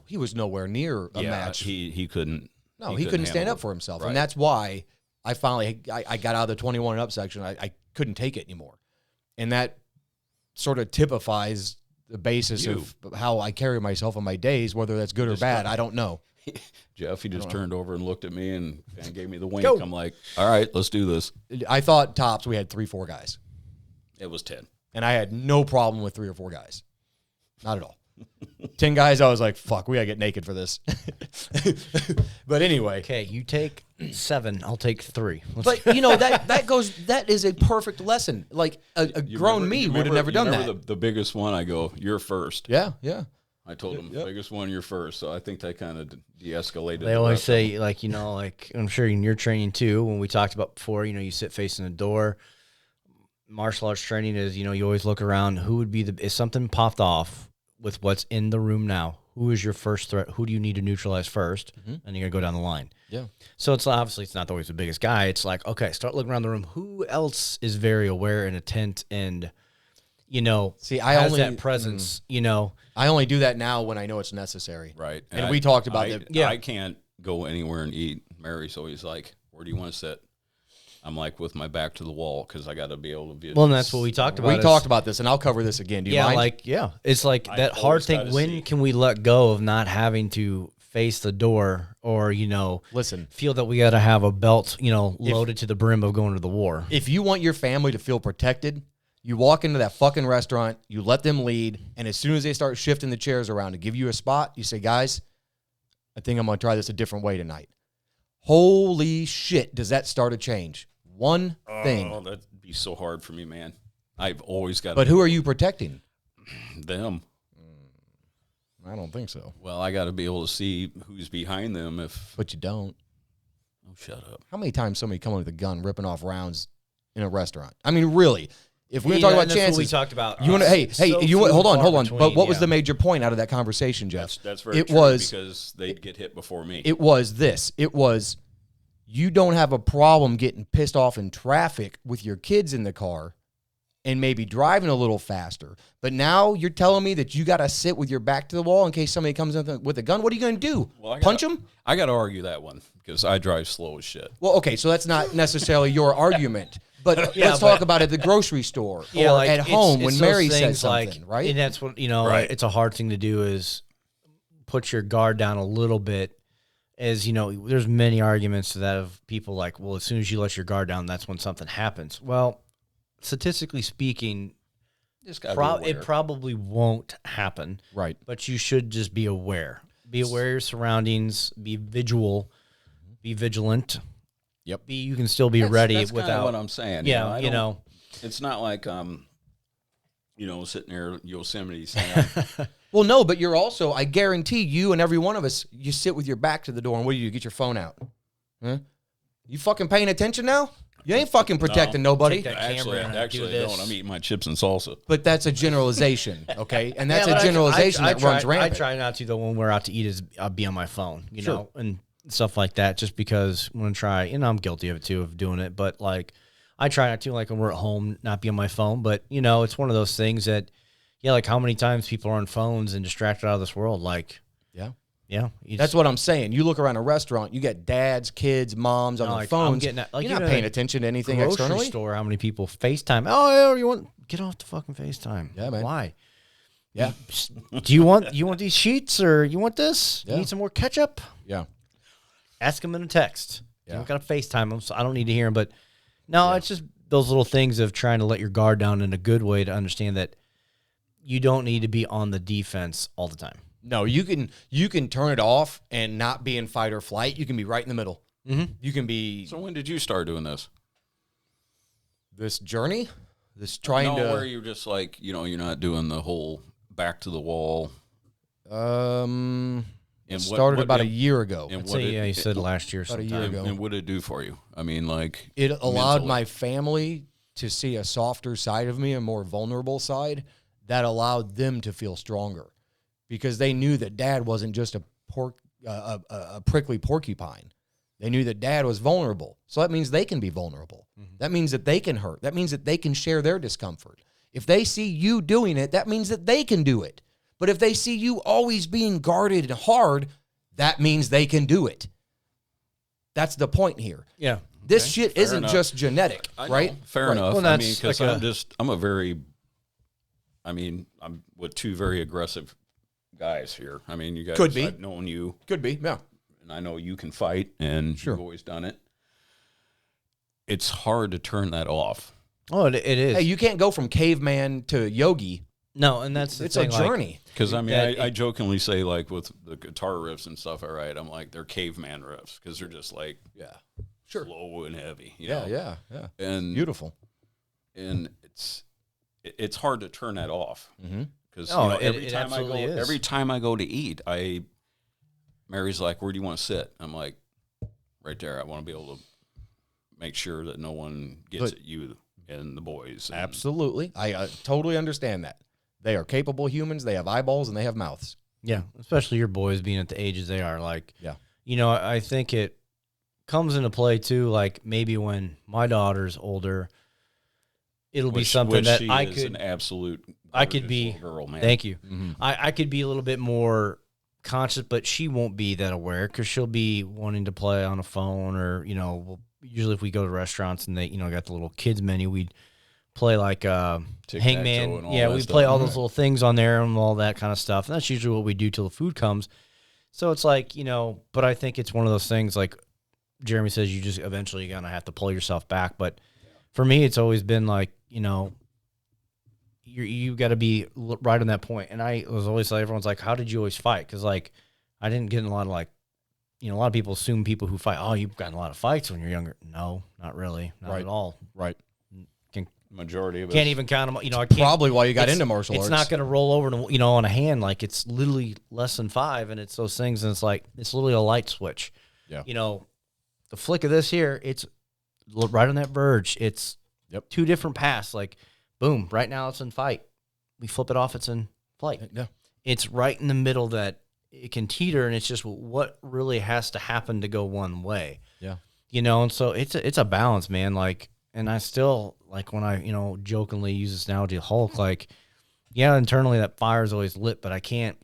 He was nowhere near a match. He couldn't. No, he couldn't stand handle up for himself. Right. And that's why I finally I got out of the 21 and up section. I couldn't take it anymore. And that sort of typifies the basis of how I carry myself in my days, whether that's good or bad. I don't know. Jeff, he just turned over and looked at me and gave me the wink. Go. I'm like, all right, let's do this. I thought tops we had 3-4 guys. It was 10. And I had no problem with 3 or 4 guys. Not at all. 10 guys, I was like, fuck, we got to get naked for this. But anyway. Okay, you take 7, I'll take 3. But, you know, that is a perfect lesson. Like, a grown me would have never done that. The biggest one, I go, you're first. Yeah, yeah. I told him, biggest one, you're first. So I think that kind of de-escalated. They always say, like, you know, like, I'm sure in your training too, when we talked about before, you know, you sit facing the door. Martial arts training is, you know, you always look around. Who would be if something popped off with what's in the room now, who is your first threat? Who do you need to neutralize first? And you're going to go down the line. Yeah. So it's obviously it's not always the biggest guy. It's like, okay, start looking around the room. Who else is very aware and attent and, you know, has that presence, you know? I only do that now when I know it's necessary. Right. And we talked about that. Yeah. I can't go anywhere and eat. Mary's always like, where do you want to sit? I'm like with my back to the wall because I got to be able to be. Well, and that's what we talked about. We talked about this, and I'll cover this again. Do you mind? It's like that hard thing. When can we let go of not having to face the door or, you know, feel that we got to have a belt, you know, loaded to the brim of going to the war? If you want your family to feel protected, you walk into that fucking restaurant, you let them lead, and as soon as they start shifting the chairs around to give you a spot, you say, guys, I think I'm going to try this a different way tonight. Holy shit, does that start a change? One thing. Oh, that'd be so hard for me, man. I've always got. But who are you protecting? Them. I don't think so. Well, I got to be able to see who's behind them. But you don't. Oh, shut up! How many times somebody come with a gun ripping off rounds in a restaurant? I mean, really. If we're talking about chances, what we talked about. You want to? Hold on. But what was the major point out of that conversation, Jeff? That's very true because they'd get hit before me. It was this. It was. You don't have a problem getting pissed off in traffic with your kids in the car and maybe driving a little faster. But now you're telling me that you got to sit with your back to the wall in case somebody comes in with a gun? What are you going to do? Punch them? I got to argue that one because I drive slow as shit. Well, okay, so that's not necessarily your argument. But let's talk about it at the grocery store or like at home when Mary says something, right? And that's what, you know, it's a hard thing to do is put your guard down a little bit. As you know, there's many arguments to that of people like, well, as soon as you let your guard down, that's when something happens. Well, statistically speaking, Just gotta be aware. It probably won't happen. Right. But you should just be aware. Be aware of your surroundings. Be vigilant. Yep. You can still be ready that's without what I'm saying. Yeah, It's not like sitting there Yosemite saying, Well, no, but you're also, I guarantee you and every one of us, you sit with your back to the door and what do? You get your phone out. Huh? You fucking paying attention now? You ain't fucking protecting nobody. Actually, I don't. I'm eating my chips and salsa. But that's a generalization, okay? And that's a generalization that runs rampant. I try not to, though, when we're out to eat, is I'll be on my phone, you know, and stuff like that, just because I'm going to try, I'm guilty of it, too, of doing it. But, like, I try not to, like, when we're at home, not be on my phone. But, it's one of those things that, like, how many times people are on phones and distracted out of this world? Like, yeah. That's what I'm saying. You look around a restaurant, you get dads, kids, moms on their phones. You're not paying attention to anything externally. Grocery store, how many people FaceTime? Oh, yeah, get off the fucking FaceTime. Yeah, man. Why? Yeah. Do you want these sheets or you want this? Yeah. You need some more ketchup? Yeah. Ask them in a text. Yeah. You don't got to FaceTime them, so I don't need to hear them. But no, it's just those little things of trying to let your guard down in a good way to understand that you don't need to be on the defense all the time. No, you can turn it off and not be in fight or flight. You can be right in the middle. Mm-hmm. You can be. So when did you start doing this? This journey, where you're just like, you're not doing the whole back to the wall. It started about a year ago. I'd say, you said last year. About a year ago. And what did it do for you? I mean, like, it allowed my family to see a softer side of me, a more vulnerable side that allowed them to feel stronger. Because they knew that Dad wasn't just a prickly porcupine. They knew that Dad was vulnerable. So that means they can be vulnerable. Mm-hmm. That means that they can hurt. That means that they can share their discomfort. If they see you doing it, that means that they can do it. But if they see you always being guarded and hard, that means they can do it. That's the point here. Yeah. This shit isn't just genetic, right? Fair enough. Well, I mean, because like I'm with two very aggressive guys here. I mean, you guys, could be. I've known you. Could be, yeah. And I know you can fight, and you've always done it. It's hard to turn that off. Oh, it is. Hey, you can't go from caveman to yogi. No, and that's the thing, a journey. Because, I mean, I jokingly say, like, with the guitar riffs and stuff, all right, I'm like, they're caveman riffs, because they're just, like, slow and heavy. You know? Yeah. And beautiful. And it's hard to turn that off. Mm-hmm. Because every time I go to eat, Mary's like, where do you want to sit? I'm like, right there. I want to be able to make sure that no one gets at you and the boys. And absolutely. I totally understand that. They are capable humans. They have eyeballs and they have mouths. Yeah, especially your boys being at the ages they are. Like, yeah. I think it comes into play, too, like maybe when my daughter's older, it'll be something that I could. An absolute. I could be. Girl, man. Thank you. Mm-hmm. I could be a little bit more conscious, but she won't be that aware because she'll be wanting to play on a phone or, usually if we go to restaurants and they, got the little kids menu, we'd play like Hangman. Yeah, we play all those little things on there and all that kind of stuff. And that's usually what we do till the food comes. So it's like, but I think it's one of those things like Jeremy says, you just eventually going to have to pull yourself back. But for me, it's always been like, you got to be right on that point. And I was always like, everyone's like, how did you always fight? Because like, I didn't get in a lot of like, a lot of people assume people who fight, oh, you've gotten a lot of fights when you're younger. No, not really. Not at all. Right. Majority of it. Can't even count them. I can't. Probably why you got into martial arts. It's not going to roll over, on a hand. Like it's literally less than 5. And it's those things. And it's like, it's literally a light switch. Yeah. The flick of this here, it's right on that verge. It's two different paths. Like, boom, right now it's in fight. We flip it off, it's in flight. Yeah. It's right in the middle that it can teeter, and it's just what really has to happen to go one way. Yeah. And so it's a balance, man. Like, and I still, like when I, jokingly use this analogy of Hulk, like, yeah, internally that fire is always lit, but I can't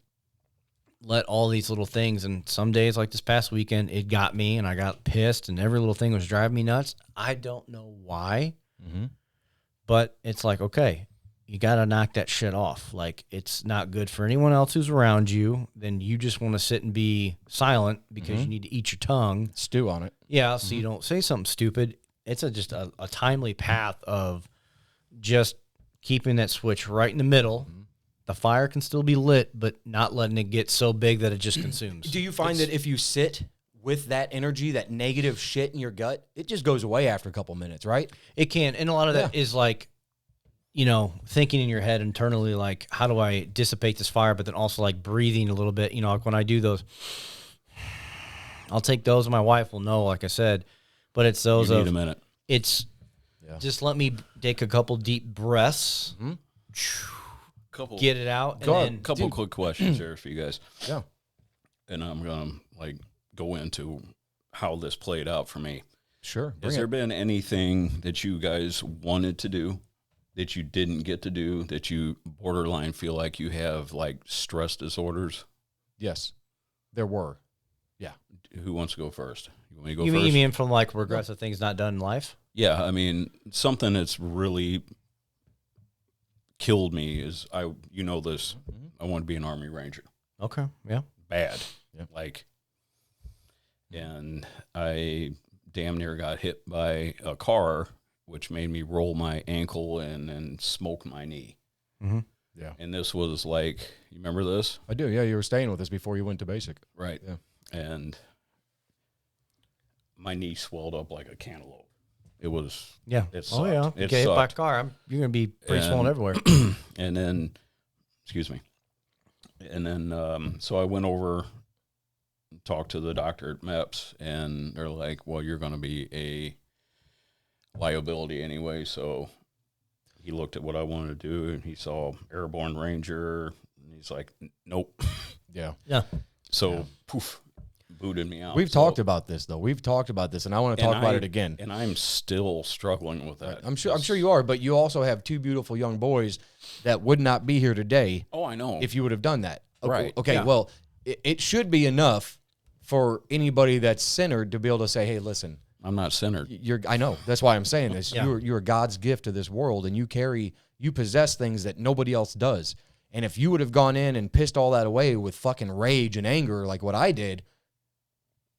let all these little things, and some days like this past weekend, it got me and I got pissed and every little thing was driving me nuts. I don't know why, but it's like, okay, you got to knock that shit off. Like, it's not good for anyone else who's around you. Then you just want to sit and be silent because you need to eat your tongue. Stew on it. Yeah, so you don't say something stupid. It's just a timely path of just keeping that switch right in the middle. Mm-hmm. The fire can still be lit, but not letting it get so big that it just consumes. Do you find that if you sit with that energy, that negative shit in your gut, it just goes away after a couple minutes, right? It can. And a lot of that is like, you know, thinking in your head internally, like, how do I dissipate this fire? But then also like breathing a little bit, you know, like when I do those, I'll take those and my wife will know, like I said, but it's those you need a minute. It's just let me take a couple deep breaths, get it out. And a couple quick questions here for you guys. Yeah. And I'm going to go into how this played out for me. Sure. Has there been anything that you guys wanted to do that you didn't get to do, that you borderline feel like you have like stress disorders? Yes, there were. Yeah. Who wants to go first? You want me to go first? You mean from like regrets of things not done in life? Yeah. I mean, something that's really killed me is you know this, I want to be an Army Ranger. Okay. Yeah. Bad. Yeah. And I damn near got hit by a car, which made me roll my ankle and smoke my knee. Mm-hmm. Yeah. And this was like, you remember this? I do. Yeah. You were staying with us before you went to basic. Right. Yeah. And my knee swelled up like a cantaloupe. It was. Yeah. It sucked. Yeah. It get hit by a car, you're going to be pretty swollen everywhere. And then, excuse me. And then, so I went over, talked to the doctor at MEPS, and they're like, well, you're going to be a liability anyway. So he looked at what I wanted to do, and he saw Airborne Ranger, and he's like, nope. Yeah. Yeah. So, poof, booted me out. We've talked about this, though. We've talked about this, and I want to talk about it again. And I'm still struggling with that. I'm sure you are, but you also have two beautiful young boys that would not be here today. Oh, I know. If you would have done that. Okay, Right. Okay, yeah. Well, it should be enough for anybody that's centered to be able to say, hey, listen. I'm not centered. I know. That's why I'm saying this. Yeah. You're God's gift to this world, and you possess things that nobody else does. And if you would have gone in and pissed all that away with fucking rage and anger like what I did,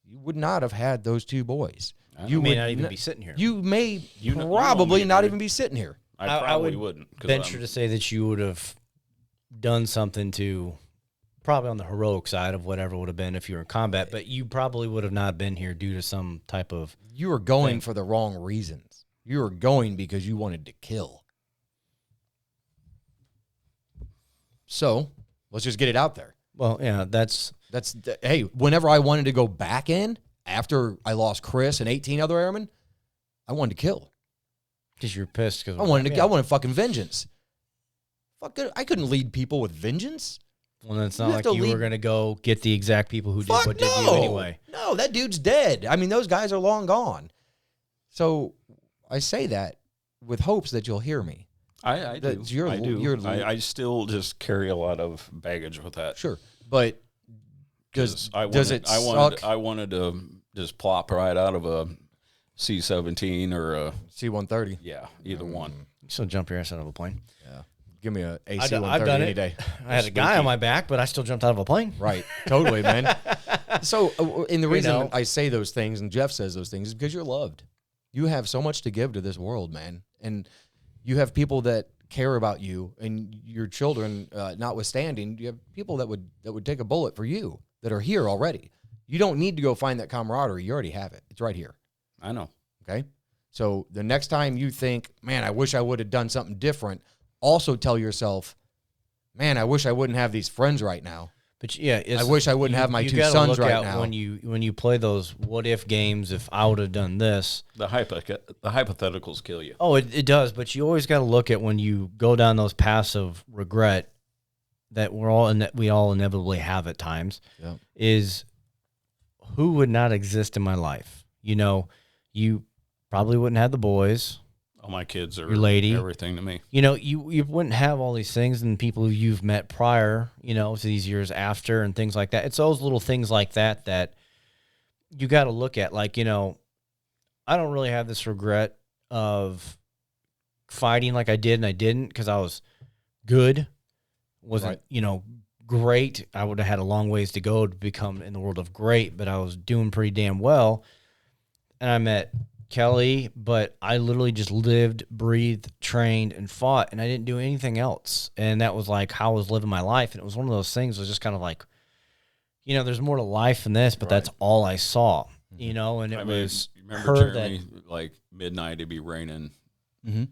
you would not have had those two boys. You may not even be sitting here. You may probably not even be sitting here. I would wouldn't. Venture to say that you would have done something to, probably on the heroic side of whatever would have been if you were in combat, but you probably would have not been here due to some type of... You were going for the wrong reasons. You were going because you wanted to kill. So, let's just get it out there. Well, yeah, hey, whenever I wanted to go back in, after I lost Chris and 18 other airmen, I wanted to kill. Because you're pissed. I wanted fucking vengeance. I couldn't lead people with vengeance. Well, it's not like you were going to go get the exact people who did what did you anyway. No, that dude's dead. I mean, those guys are long gone. So I say that with hopes that you'll hear me. I do. I still just carry a lot of baggage with that. Sure, but does it suck? I wanted to just plop right out of a C-17 or a C-130. Yeah, either one. You still jump your ass out of a plane. Yeah, give me a C-130 any day. I had a guy on my back, but I still jumped out of a plane. Right, totally, man. So, and the reason I say those things and Jeff says those things is because you're loved. You have so much to give to this world, man, and you have people that care about you and your children. Notwithstanding, you have people that would take a bullet for you that are here already. You don't need to go find that camaraderie. You already have it. It's right here. I know. Okay. So the next time you think, man, I wish I would have done something different, also tell yourself, man, I wish I wouldn't have these friends right now. But yeah, I wish I wouldn't have my two sons right now. When you play those what if games, if I would have done this, the hypotheticals kill you. Oh, it does. But you always got to look at when you go down those paths of regret that we all inevitably have at times. Yeah. Is who would not exist in my life? You know, you probably wouldn't have the boys. All my kids are your lady, everything to me. You know, you wouldn't have all these things and people who you've met prior, you know, to these years after and things like that. It's those little things like that you got to look at. Like, you know, I don't really have this regret of fighting like I did and I didn't because I was good. Wasn't, right. You know, great. I would have had a long ways to go to become in the world of great, but I was doing pretty damn well. And I met Kelly, but I literally just lived, breathed, trained, and fought, and I didn't do anything else. And that was like how I was living my life. And it was one of those things that was just kind of like, there's more to life than this, but that's all I saw, and it was remember her Jeremy, like midnight, it'd be raining. Mm-hmm.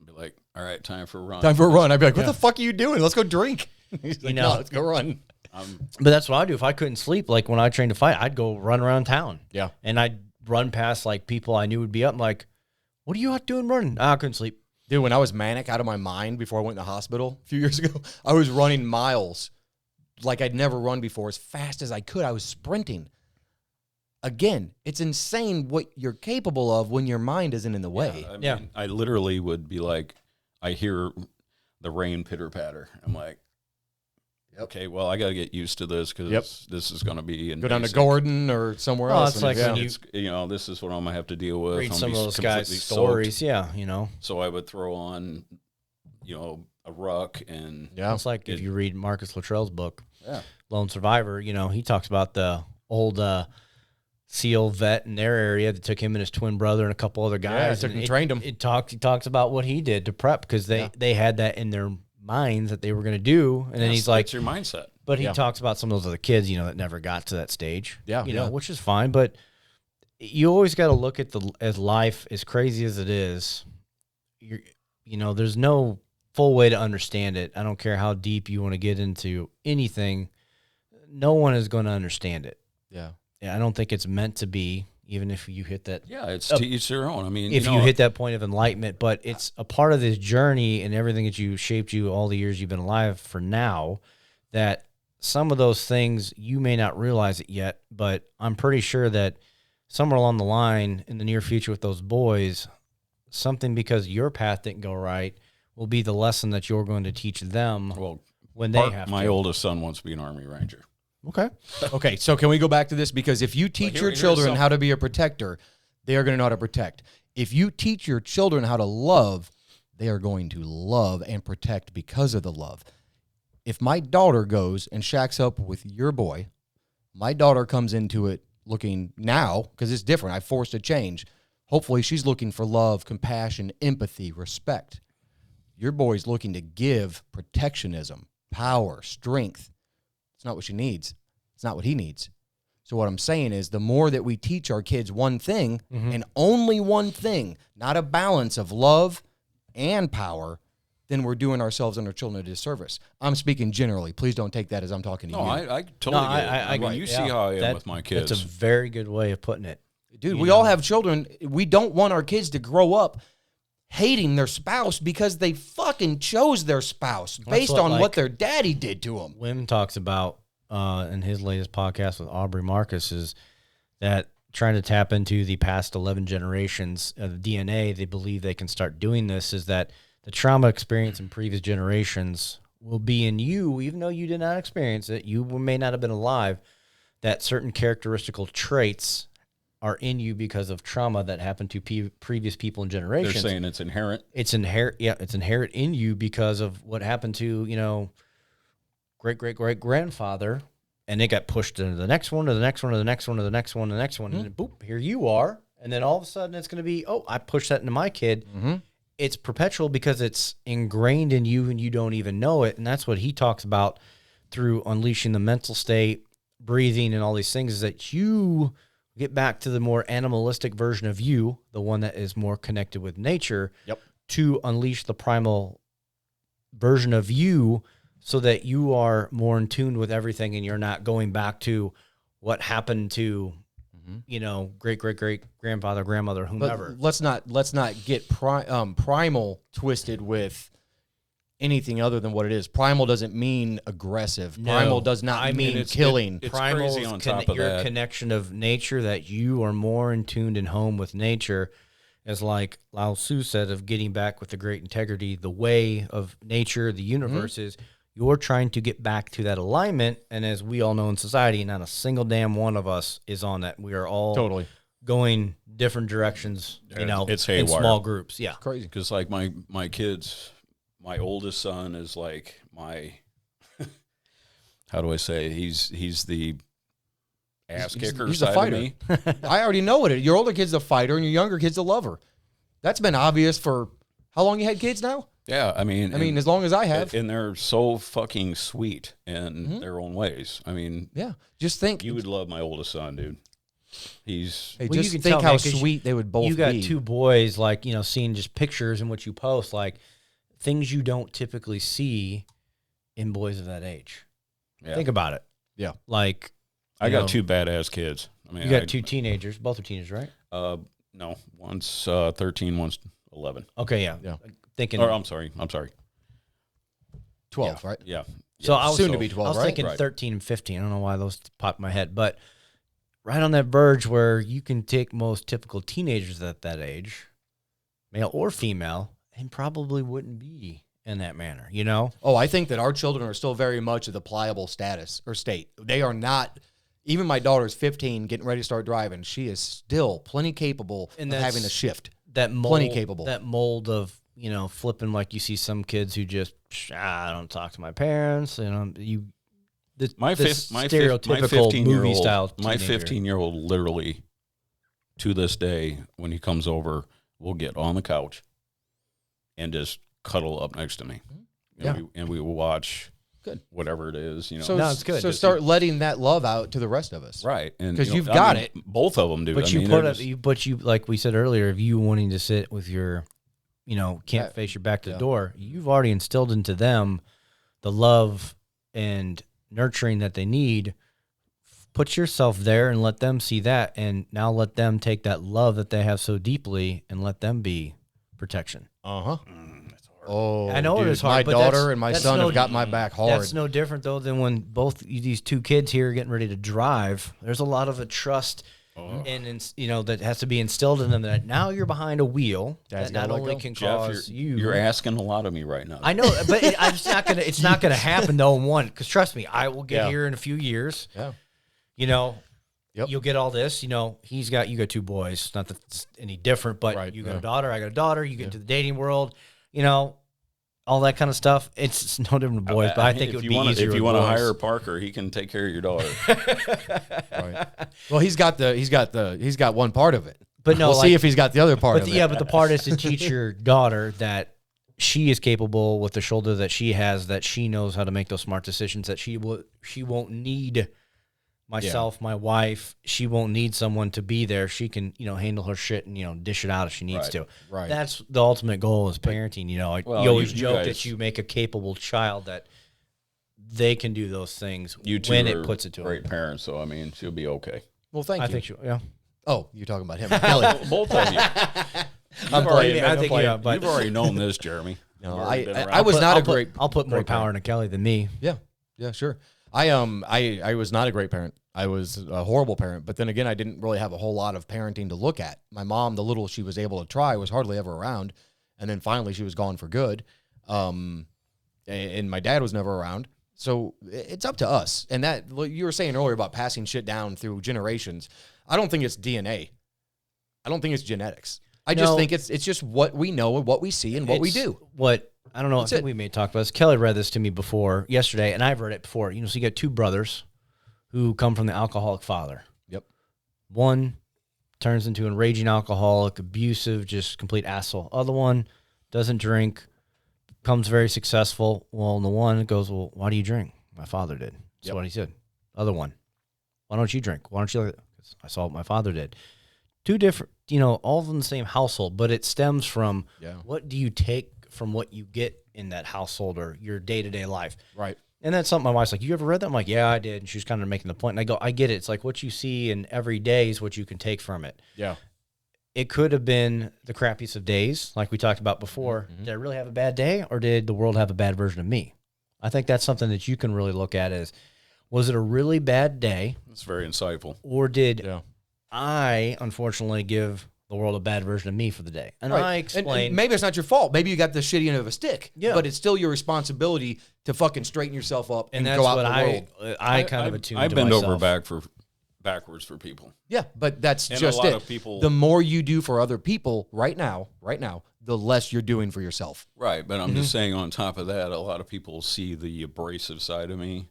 I'd be like, all right, time for a run. Time for a run. I'd be like, what the fuck are you doing? Let's go drink. He's like, no, let's go run. But that's what I do. If I couldn't sleep, like when I trained to fight, I'd go run around town. Yeah. And I'd run past like people I knew would be up. I'm like, what are you out doing running? I couldn't sleep. Dude, when I was manic out of my mind before I went in the hospital a few years ago, I was running miles like I'd never run before as fast as I could. I was sprinting. Again, it's insane what you're capable of when your mind isn't in the way. Yeah, I literally would be like, I hear the rain pitter patter. I'm like, okay, well, I got to get used to this because this is going to be go down to Gordon or somewhere else. It's like when this is what I'm going to have to deal with. Read some of those guys' stories, So I would throw on, a ruck and it's like if you read Marcus Luttrell's book, Lone Survivor. He talks about the old SEAL vet in their area that took him and his twin brother and a couple other guys. Took and trained them. He talks about what he did to prep because they had that in their minds that they were going to do, and then he's like, "It's your mindset." But he talks about some of those other kids, that never got to that stage. Which is fine. But you always got to look at as life, as crazy as it is. There's no full way to understand it. I don't care how deep you want to get into anything. No one is going to understand it. Yeah. Yeah, I don't think it's meant to be, even if you hit that. Yeah, it's to each their own. I mean, if you hit that point of enlightenment, but it's a part of this journey and everything that shaped you all the years you've been alive for now, that some of those things you may not realize it yet, but I'm pretty sure that somewhere along the line in the near future with those boys, something because your path didn't go right will be the lesson that you're going to teach them when they have to. My oldest son wants to be an Army Ranger. Okay, so can we go back to this? Because if you teach your children how to be a protector, they are going to know how to protect. If you teach your children how to love, they are going to love and protect because of the love. If my daughter goes and shacks up with your boy, my daughter comes into it looking now, because it's different, I forced a change. Hopefully she's looking for love, compassion, empathy, respect. Your boy's looking to give protectionism, power, strength. It's not what she needs. It's not what he needs. So what I'm saying is the more that we teach our kids one thing and only one thing, not a balance of love and power, then we're doing ourselves and our children a disservice. I'm speaking generally. Please don't take that as I'm talking to you. I totally get it. I mean, you see how I am with my kids. That's a very good way of putting it. Dude, we all have children. We don't want our kids to grow up hating their spouse because they fucking chose their spouse based on what their daddy did to them. Wim talks about in his latest podcast with Aubrey Marcus is that trying to tap into the past 11 generations of DNA, they believe they can start doing this, is that the trauma experience in previous generations will be in you, even though you did not experience it, you may not have been alive, that certain characteristical traits are in you because of trauma that happened to previous people in generations. They're saying it's inherent. It's inherent. Yeah, it's inherent in you because of what happened to, great-great-great-grandfather, and they got pushed into the next one, to the next one, to the next one, to the next one, to the next one, and then, boop, here you are. And then all of a sudden it's going to be, I pushed that into my kid. It's perpetual because it's ingrained in you and you don't even know it. And that's what he talks about through unleashing the mental state, breathing, and all these things, is that you get back to the more animalistic version of you, the one that is more connected with nature, to unleash the primal version of you so that you are more in tune with everything and you're not going back to what happened to, great-great-great-grandfather, grandmother, whomever. But let's not get primal twisted with anything other than what it is. Primal doesn't mean aggressive. Primal does not mean killing. It's crazy on top of your that. Connection of nature, that you are more in tuned and home with nature, as like Lao Tzu said, of getting back with the great integrity, the way of nature, the universe is you're trying to get back to that alignment. And as we all know in society, not a single damn one of us is on that. We are all totally going different directions, it's in haywire. small groups. Yeah. Crazy. Because like my kids, my oldest son is like my, how do I say? He's the ass kicker he's side a fighter. of me. I already know it. Your older kid's a fighter and your younger kid's a lover. That's been obvious for how long you had kids now? Yeah, I mean, as long as I have. And they're so fucking sweet in their own ways. I mean, yeah, just think. You would love my oldest son, dude. He's. Hey, just think tell, how man, sweet they would both be. You got two boys, like, seeing just pictures and what you post, like things you don't typically see in boys of that age. Yeah. Think about it. Yeah. Like, I got two badass kids. I mean, you got two teenagers. Both are teenagers, right? No, one's 13, one's 11. Okay, yeah. Thinking. Or I'm sorry. 12, right? Yeah. So I was soon to be 12, I was right? thinking 13 and 15. I don't know why those popped in my head, but right on that verge where you can take most typical teenagers at that age, male or female, and probably wouldn't be in that manner, Oh, I think that our children are still very much of the pliable status or state. They are not. Even my daughter's 15, getting ready to start driving. She is still plenty capable of having a shift. That mold, plenty capable. That mold of flipping, like you see some kids who just I don't talk to my parents. My stereotypical movie style. My 15-year-old literally, to this day, when he comes over, will get on the couch and just cuddle up next to me. And we will watch. Good. Whatever it is, So it's good. So start letting that love out to the rest of us, right? And because you've got it. Both of them do. But you like we said earlier, if you wanting to sit with your, can't face your back to the door, you've already instilled into them the love and nurturing that they need. Put yourself there and let them see that, and now let them take that love that they have so deeply and let them be protection. Oh, I know, dude, it is hard. My daughter and my son have got my back hard. That's no different, though, than when both these two kids here are getting ready to drive. There's a lot of a trust, and that has to be instilled in them that now you're behind a wheel that not only can cause you're asking a lot of me right now. I know, but it's not gonna happen though. Because trust me, I will get here in a few years. Yeah. You'll get all this. You got two boys. Not that it's any different, but you got a daughter. I got a daughter. You get into the dating world. All that kind of stuff. It's no different to boys, but I think it would be easier. If you want to hire Parker, he can take care of your daughter. Right. Well, he's got one part of it. But no, we'll see if he's got the other part of it. Yeah, but the part is to teach your daughter that she is capable with the shoulder that she has, that she knows how to make those smart decisions, that she won't need myself, my wife. She won't need someone to be there. She can, handle her shit and, dish it out if she needs to. Right. That's the ultimate goal is parenting. You always joke that you make a capable child that they can do those things when it puts it to great them. parents, so, she'll be okay. Well, thank you. I think she'll, yeah. Oh, you're talking about him. Kelly. Both of you. I'm playing. I think but you've already known this, Jeremy. No, I was not a great. I'll put more power into Kelly than me. Yeah, sure. I was not a great parent. I was a horrible parent, but then again, I didn't really have a whole lot of parenting to look at. My mom, the little she was able to try, was hardly ever around, and then finally she was gone for good. And my dad was never around, so it's up to us. And that you were saying earlier about passing shit down through generations. I don't think it's DNA. I don't think it's genetics. I just think it's just what we know and what we see and what we do. I don't know. I think we may talk about this. Kelly read this to me yesterday, and I've read it before. So you got two brothers who come from the alcoholic father. Yep. One turns into a raging alcoholic, abusive, just complete asshole. Other one doesn't drink, becomes very successful. Well, and the one goes, well, why do you drink? My father did. That's what he said. Other one, why don't you drink? Why don't you? Because I saw what my father did. Two different, all in the same household, but it stems from what do you take from what you get in that household or your day-to-day life. Right. And that's something my wife's like, you ever read that? I'm like, yeah, I did. And she's kind of making the point. And I go, I get it. It's like what you see in every day is what you can take from it. Yeah. It could have been the crappiest of days, like we talked about before. Mm-hmm. Did I really have a bad day, or did the world have a bad version of me? I think that's something that you can really look at as, was it a really bad day? That's very insightful. Or did I, unfortunately, give the world a bad version of me for the day? And I explained. And maybe it's not your fault. Maybe you got the shitty end of a stick. Yeah. But it's still your responsibility to fucking straighten yourself up and go out in the world. I kind of attuned to I've been myself. backwards for people. Yeah, but that's just it. The more you do for other people right now, the less you're doing for yourself. Right, but I'm just saying on top of that, a lot of people see the abrasive side of me,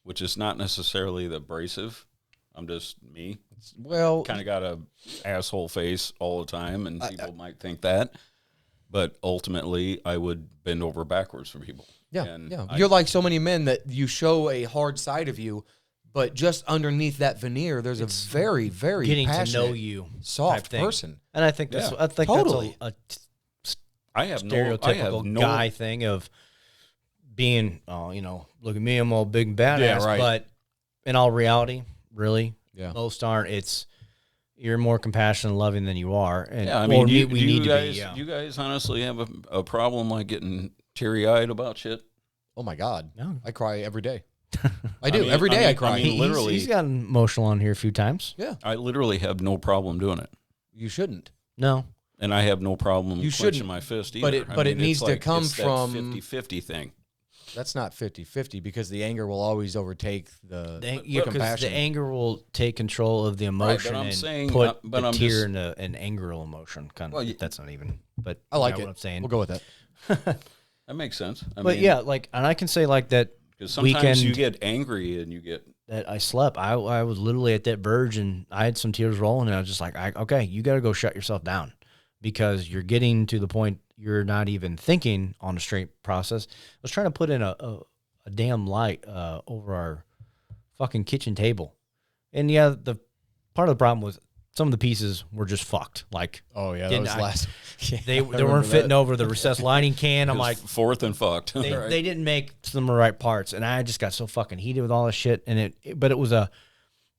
which is not necessarily the abrasive. I'm just me. Well, kind of got a asshole face all the time, and people might think that. But ultimately, I would bend over backwards for people. Yeah, and yeah. You're like so many men that you show a hard side of you, but just underneath that veneer, there's a very, very getting passionate, to know you, soft person. And I think that's totally. That's I have stereotypical guy thing of being, look at me, I'm all big and badass. Yeah, right. But in all reality, really, Yeah. most aren't. It's you're more compassionate and loving than you are. And I mean, you guys honestly have a problem like getting teary-eyed about shit? Oh my God, no, I cry every day. I do every day. I cry. Literally, he's gotten emotional on here a few times. Yeah, I literally have no problem doing it. You shouldn't. No. And I have no problem clenching my fist either. But it needs to come from 50-50 thing. That's not 50-50 because the anger will always overtake the compassion. The anger will take control of the emotion put the tear in an anger emotion. That's not even. But I like it. What I'm saying. We'll go with that. That makes sense. And I can say like that. Because sometimes you get angry and you get that. I slept. I was literally at that verge, and I had some tears rolling, and I was just like, okay, you got to go shut yourself down. Because you're getting to the point you're not even thinking on a straight process. I was trying to put in a damn light over our fucking kitchen table. And yeah, the part of the problem was some of the pieces were just fucked. Like, oh yeah, that was last. They weren't fitting over the recessed lighting can. I'm like, fourth and fucked. They didn't make some of the right parts, and I just got so fucking heated with all this shit. And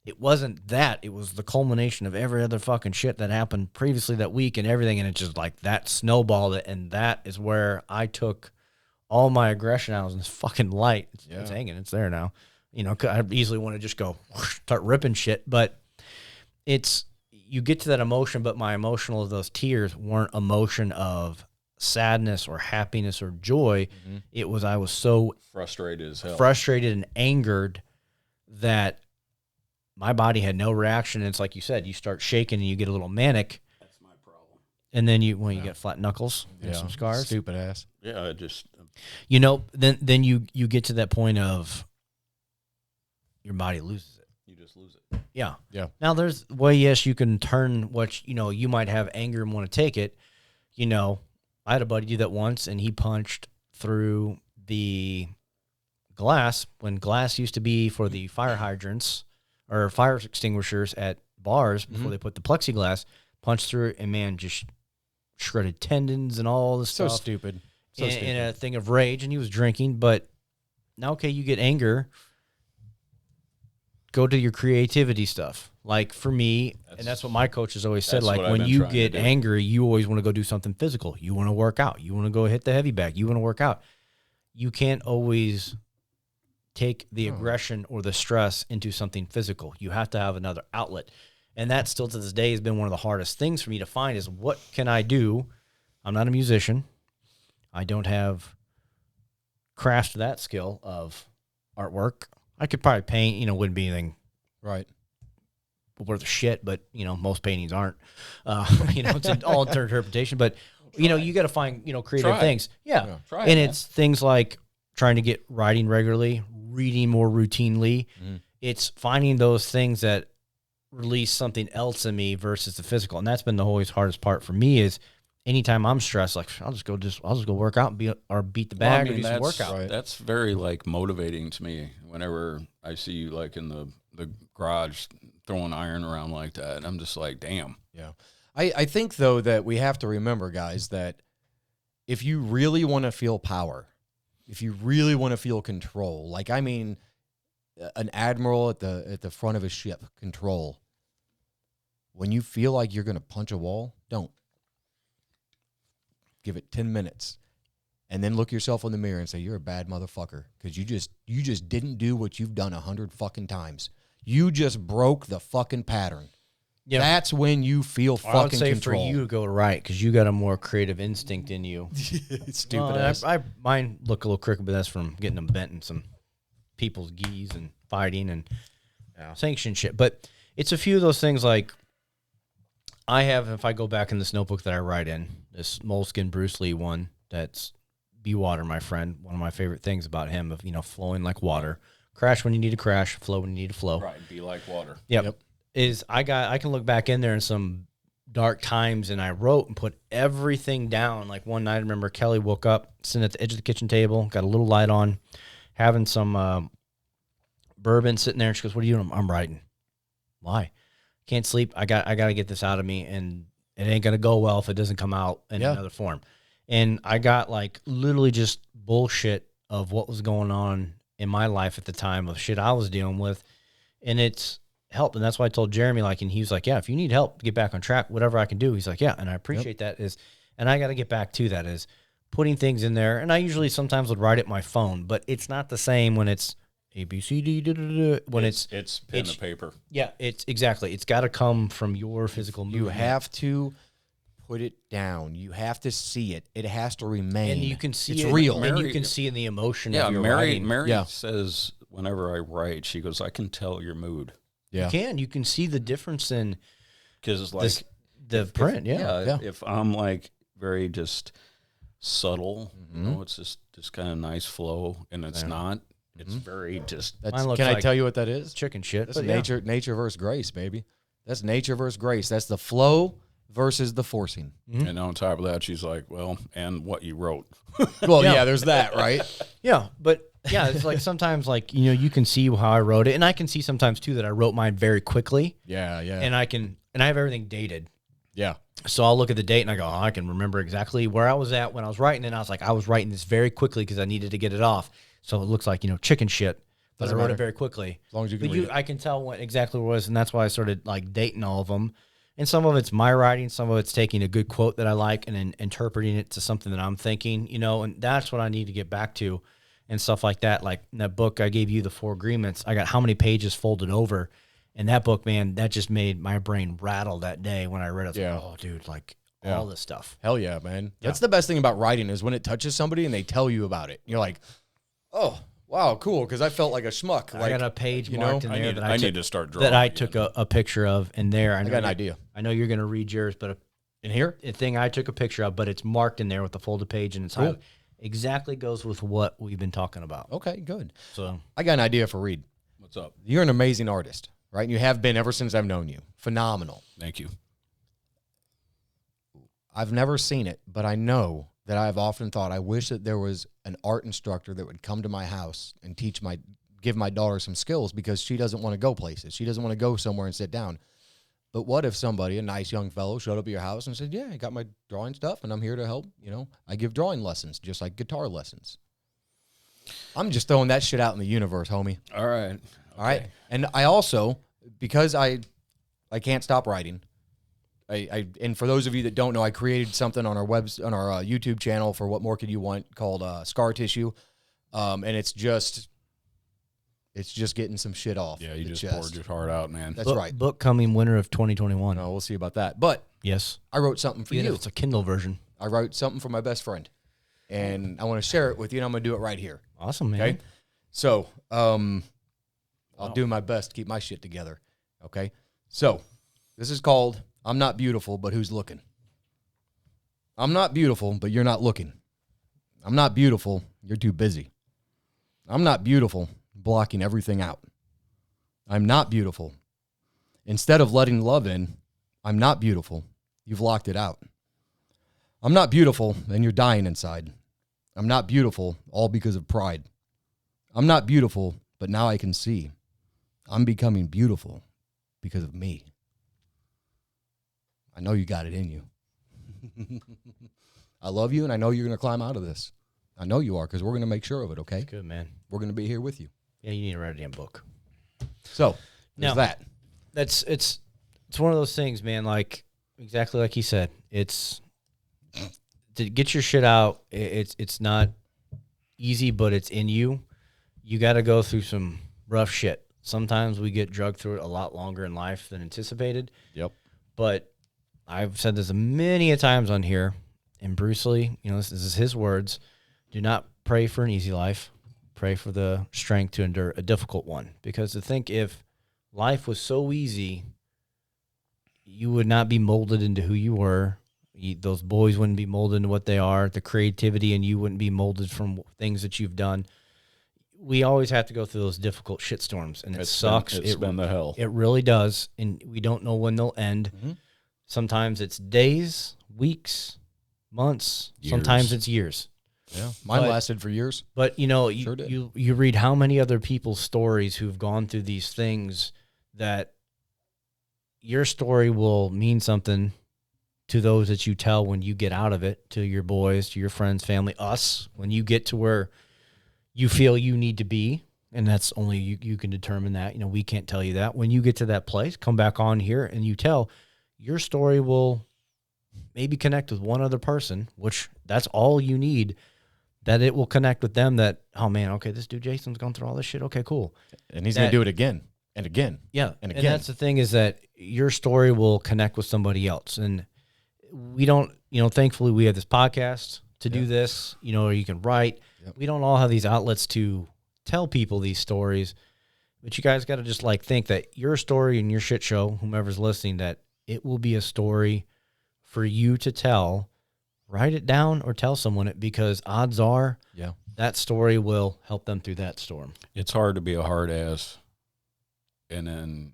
it wasn't that. It was the culmination of every other fucking shit that happened previously that week and everything. And it just like that snowballed it. And that is where I took all my aggression out in this fucking light. It's hanging. It's there now. I easily want to just go start ripping shit. But you get to that emotion, but my emotional of those tears weren't emotion of sadness or happiness or joy. Mm-hmm. It was, I was so frustrated as hell. Frustrated and angered that my body had no reaction. And it's like you said, you start shaking and you get a little manic. That's my problem. And then you get flat knuckles and some scars. Stupid ass. Yeah, I just... then you get to that point of your body loses it. You just lose it. Yeah. Yeah. Now there's yes, you can turn what, you might have anger and want to take it. I had a buddy do that once and he punched through the glass when glass used to be for the fire hydrants or fire extinguishers at bars before they put the plexiglass, punched through it, and man, just shredded tendons and all this stuff. So stupid. In a thing of rage, and he was drinking, but now, okay, you get anger, go to your creativity stuff. Like for me, and that's what my coach has always said, like when you get angry, you always want to go do something physical. You want to work out. You want to go hit the heavy bag. You want to work out. You can't always take the aggression or the stress into something physical. You have to have another outlet. And that still to this day has been one of the hardest things for me to find is what can I do? I'm not a musician. I don't have craft that skill of artwork. I could probably paint, wouldn't be anything right worth of shit, but most paintings aren't. It's all interpretation, but you got to find, creative things. Yeah. And it's things like trying to get writing regularly, reading more routinely. It's finding those things that release something else in me versus the physical. And that's been the always hardest part for me is anytime I'm stressed, like I'll just go work out and beat the bag or do some workout. Right. That's very motivating to me whenever I see you in the garage throwing iron around like that. I'm just like, damn. Yeah. I think though that we have to remember, guys, that if you really want to feel power, if you really want to feel control, an admiral at the front of a ship, control. When you feel like you're going to punch a wall, don't. Give it 10 minutes. And then look yourself in the mirror and say, you're a bad motherfucker. Because you just didn't do what you've done 100 fucking times. You just broke the fucking pattern. Yep. That's when you feel fucking control. I would say control. For you to go right, because you got a more creative instinct in you. Stupid ass. Mine look a little crooked, but that's from getting them bent in some people's geese and fighting and sanction shit. But it's a few of those things like I have, if I go back in this notebook that I write in, this Moleskin Bruce Lee one, that's Be Water, my friend. One of my favorite things about him of, flowing like water, crash when you need to crash, flow when you need to flow. Right. Be like water. Yep. I can look back in there in some dark times, and I wrote and put everything down. Like one night, I remember Kelly woke up, sitting at the edge of the kitchen table, got a little light on, having some bourbon sitting there, and she goes, "What are you doing?" I'm writing. Why? Can't sleep. I got to get this out of me, and it ain't gonna go well if it doesn't come out in another form. And I got like literally just bullshit of what was going on in my life at the time, of shit I was dealing with, and it's helped. And that's why I told Jeremy, like, and he was like, "Yeah, if you need help to get back on track, whatever I can do." He's like, "Yeah," and I appreciate that. And I got to get back to that, is putting things in there. And I usually sometimes would write it on my phone, but it's not the same when it's A, B, C, D, when it's pen to paper. Yeah, it's exactly. It's got to come from your physical movement. You have to put it down. You have to see it. It has to remain. And you can see it's real. And you can see in the emotion of your writing. Mary says whenever I write, she goes, "I can tell your mood." Yeah. You can see the difference in, because it's like the print. If I'm like very just subtle, you know, it's just kind of nice flow, and it's not. It's very just. Can I tell you what that is? Chicken shit. That's nature versus grace, baby. That's nature versus grace. That's the flow versus the forcing. And on top of that, she's like, "Well, and what you wrote." Well, yeah, there's that, right? Yeah, but yeah, it's like sometimes, like, you know, you can see how I wrote it, and I can see sometimes too that I wrote mine very quickly. Yeah. And I have everything dated. Yeah. So I'll look at the date and I go, I can remember exactly where I was at when I was writing it. And I was like, I was writing this very quickly because I needed to get it off. So it looks like, you know, chicken shit. But I wrote it very quickly. As long as you can read it. I can tell exactly what it was, and that's why I started like dating all of them. And some of it's my writing, some of it's taking a good quote that I like and then interpreting it to something that I'm thinking, you know, and that's what I need to get back to and stuff like that. Like in that book I gave you, The 4 Agreements, I got how many pages folded over. And that book, man, that just made my brain rattle that day when I read it. I was like, oh, dude, like all this stuff. Hell yeah, man. That's the best thing about writing, is when it touches somebody and they tell you about it. You're like, oh, wow, cool, because I felt like a schmuck. I got a page marked in there I need to start drawing. That I took a picture of in there. I got an idea. I know you're going to read yours, but in here? A thing I took a picture of, but it's marked in there with the folded page, and it's cool. Exactly goes with what we've been talking about. Okay, good. So I got an idea for Reid. What's up? You're an amazing artist, right? And you have been ever since I've known you. Phenomenal. Thank you. I've never seen it, but I know that I've often thought, I wish that there was an art instructor that would come to my house and give my daughter some skills, because she doesn't want to go places. She doesn't want to go somewhere and sit down. But what if somebody, a nice young fellow, showed up at your house and said, yeah, I got my drawing stuff and I'm here to help. You know, I give drawing lessons, just like guitar lessons. I'm just throwing that shit out in the universe, homie. All right. Okay. All right. And I also, because I can't stop writing, and for those of you that don't know, I created something on our YouTube channel for What More Could You Want, called Scar Tissue, and it's just getting some shit off. Yeah, you just poured your heart out, man. That's right. Book coming winter of 2021. No, we'll see about that. But yes, I wrote something for you. It's a Kindle version. I wrote something for my best friend, and I want to share it with you. And I'm going to do it right here. Awesome, man. Okay. So, I'll do my best to keep my shit together. Okay. So, this is called I'm Not Beautiful, But Who's Looking? I'm not beautiful, but you're not looking. I'm not beautiful, you're too busy. I'm not beautiful, blocking everything out. I'm not beautiful. Instead of letting love in, I'm not beautiful, you've locked it out. I'm not beautiful, and you're dying inside. I'm not beautiful, all because of pride. I'm not beautiful, but now I can see. I'm becoming beautiful because of me. I know you got it in you. I love you, and I know you're going to climb out of this. I know you are, because we're going to make sure of it, okay? That's good, man. We're going to be here with you. Yeah, you need to write a damn book. So, there's that. It's one of those things, man, like, exactly like he said. It's, to get your shit out, it's not easy, but it's in you. You got to go through some rough shit. Sometimes we get drugged through it a lot longer in life than anticipated. Yep. But I've said this many a times on here, and Bruce Lee, you know, this is his words: do not pray for an easy life, pray for the strength to endure a difficult one. Because to think, if life was so easy, you would not be molded into who you were. Those boys wouldn't be molded into what they are. The creativity in you wouldn't be molded from things that you've done. we always have to go through those difficult shitstorms, and it sucks. It's been the hell. It really does, and we don't know when they'll end. Mm-hmm. Sometimes it's days, weeks, months. Years. Sometimes it's years. Yeah, mine lasted for years. But you read how many other people's stories who've gone through these things that your story will mean something to those that you tell when you get out of it, to your boys, to your friends, family, us, when you get to where you feel you need to be, and that's only you can determine that. We can't tell you that. When you get to that place, come back on here and you tell, your story will maybe connect with one other person, which that's all you need, that it will connect with them that, oh man, okay, this dude Jason's gone through all this shit. Okay, cool. And he's going to do it again and again. Yeah. And again. And that's the thing, is that your story will connect with somebody else. And we don't, thankfully we have this podcast to do this, or you can write. Yep. We don't all have these outlets to tell people these stories, but you guys got to just think that your story and your shit show, whomever's listening, that it will be a story for you to tell. Write it down or tell someone it, because odds are that story will help them through that storm. It's hard to be a hard ass and then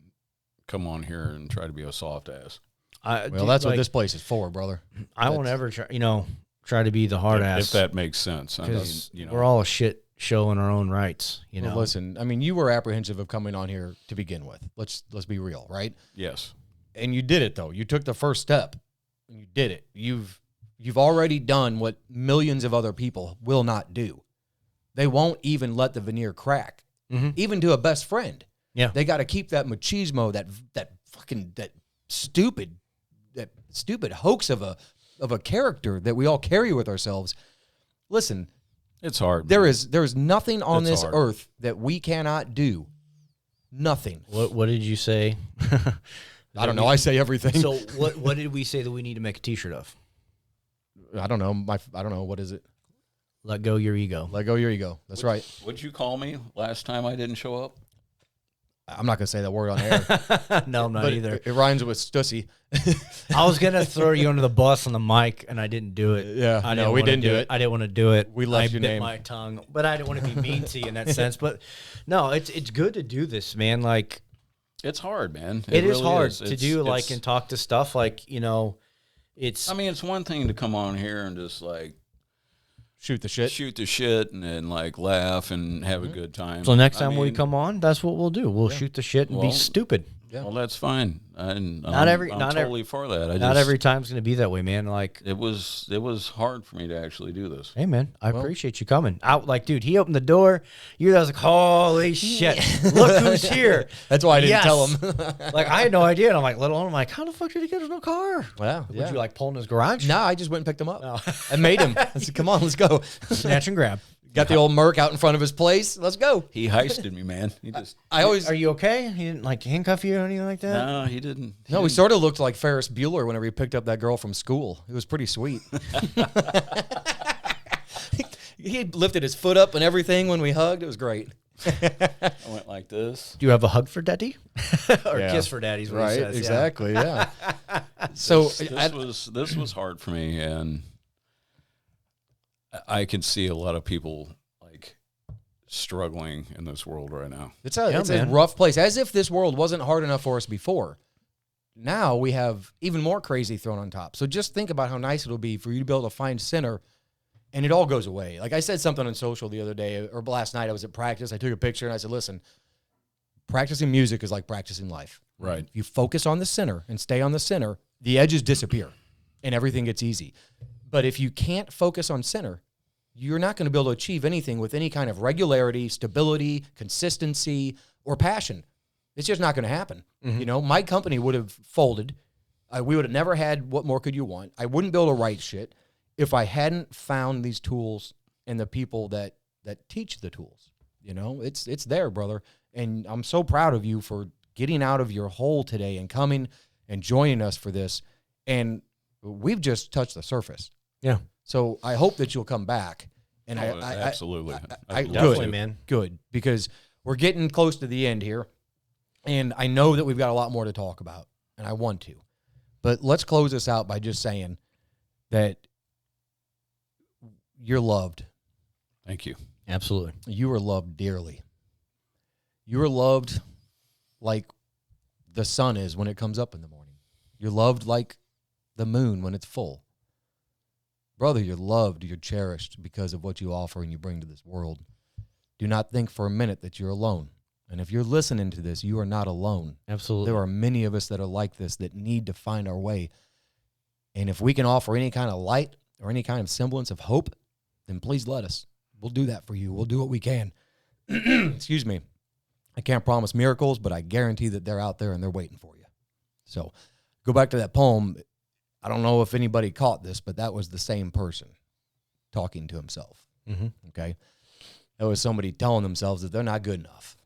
come on here and try to be a soft ass. That's what this place is for, brother. I won't ever try to be the hard ass. If that makes sense. We're all a shit show in our own rights, Well, listen, you were apprehensive of coming on here to begin with. Let's be real, right? Yes. And you did it, though. You took the first step, and you did it. You've already done what millions of other people will not do. They won't even let the veneer crack, even to a best friend. Yeah, they got to keep that machismo, that stupid hoax of a character that we all carry with ourselves. Listen, it's hard. There is nothing on this earth that we cannot do. Nothing. What did you say? I don't know. I say everything. So what did we say that we need to make a T-shirt of? I don't know. I don't know. What is it? Let go your ego. Let go your ego. That's right. What'd you call me last time I didn't show up? I'm not going to say that word on air. No, I'm not either. It rhymes with Stussy. I was going to throw you under the bus on the mic, and I didn't do it. Yeah, we didn't do it. I didn't want to do it. We left your name. I bit my tongue, but I didn't want to be mean to you in that sense. But no, it's good to do this, man. It's hard, man. It is really hard to do, and talk to stuff it's. It's one thing to come on here and just shoot the shit, and then laugh and have a good time. So next time we come on, that's what we'll do. We'll shoot the shit and be stupid. Yeah. Well, that's fine. I'm totally for that. Not every time's going to be that way, man. It was hard for me to actually do this. Hey, man, I appreciate you coming out. Dude, he opened the door. I was like, holy shit! Look who's here. That's why I didn't tell him. I had no idea. And I'm like, how the fuck did he get? There's no car. Wow. Would you pull in his garage? No, I just went and picked him up. No. I made him. I said, come on, let's go. Snatch and grab. Got the old Merc out in front of his place. Let's go. He heisted me, man. Are you okay? He didn't handcuff you or anything like that? No, he didn't. He sort of looked like Ferris Bueller whenever he picked up that girl from school. It was pretty sweet. He lifted his foot up and everything when we hugged. It was great. I went like this. Do you have a hug for daddy? Or kiss for daddy? Is what he says. Exactly. Yeah. So this was hard for me, and I can see a lot of people struggling in this world right now. It's a rough place. As if this world wasn't hard enough for us before. Now we have even more crazy thrown on top. So just think about how nice it'll be for you to be able to find center, and it all goes away. I said something on social the other day, or last night I was at practice. I took a picture and I said, listen, practicing music is like practicing life. Right. If you focus on the center and stay on the center, the edges disappear and everything gets easy. But if you can't focus on center, you're not going to be able to achieve anything with any kind of regularity, stability, consistency, or passion. It's just not going to happen. Mm-hmm. My company would have folded. We would have never had What More Could You Want? I wouldn't be able to write shit if I hadn't found these tools and the people that teach the tools. It's there, brother. And I'm so proud of you for getting out of your hole today and coming and joining us for this. And we've just touched the surface. Yeah. So I hope that you'll come back. And absolutely. Definitely, man. Good. Because we're getting close to the end here. And I know that we've got a lot more to talk about. And I want to. But let's close this out by just saying that you're loved. Thank you. Absolutely. You are loved dearly. You are loved like the sun is when it comes up in the morning. You're loved like the moon when it's full. Brother, you're loved, you're cherished because of what you offer and you bring to this world. Do not think for a minute that you're alone. And if you're listening to this, you are not alone. Absolutely. There are many of us that are like this that need to find our way. And if we can offer any kind of light or any kind of semblance of hope, then please let us. We'll do that for you. We'll do what we can. Excuse me. I can't promise miracles, but I guarantee that they're out there and they're waiting for you. So go back to that poem. I don't know if anybody caught this, but that was the same person talking to himself. Mm-hmm. Okay? That was somebody telling themselves that they're not good enough.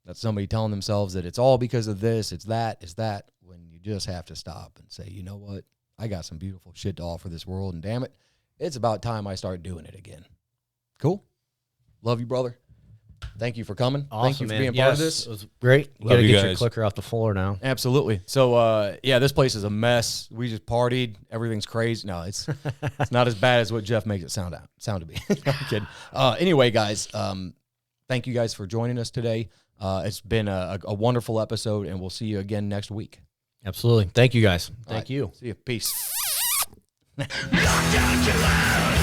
That's somebody telling themselves that it's all because of this, it's that, when you just have to stop and say, you know what? I got some beautiful shit to offer this world, and damn it, it's about time I start doing it again. Cool? Love you, brother. Thank you for coming. Awesome, Thank you for man. being part of this. It was great. You Love got to you get your guys. clicker off the floor now. Absolutely. So, this place is a mess. We just partied. Everything's crazy. No, it's not as bad as what Jeff makes it sound to be. No, I'm kidding. Anyway, guys, thank you guys for joining us today. It's been a wonderful episode, and we'll see you again next week. Absolutely. Thank you, guys. All right. You. See you. Peace. Knock down your loud.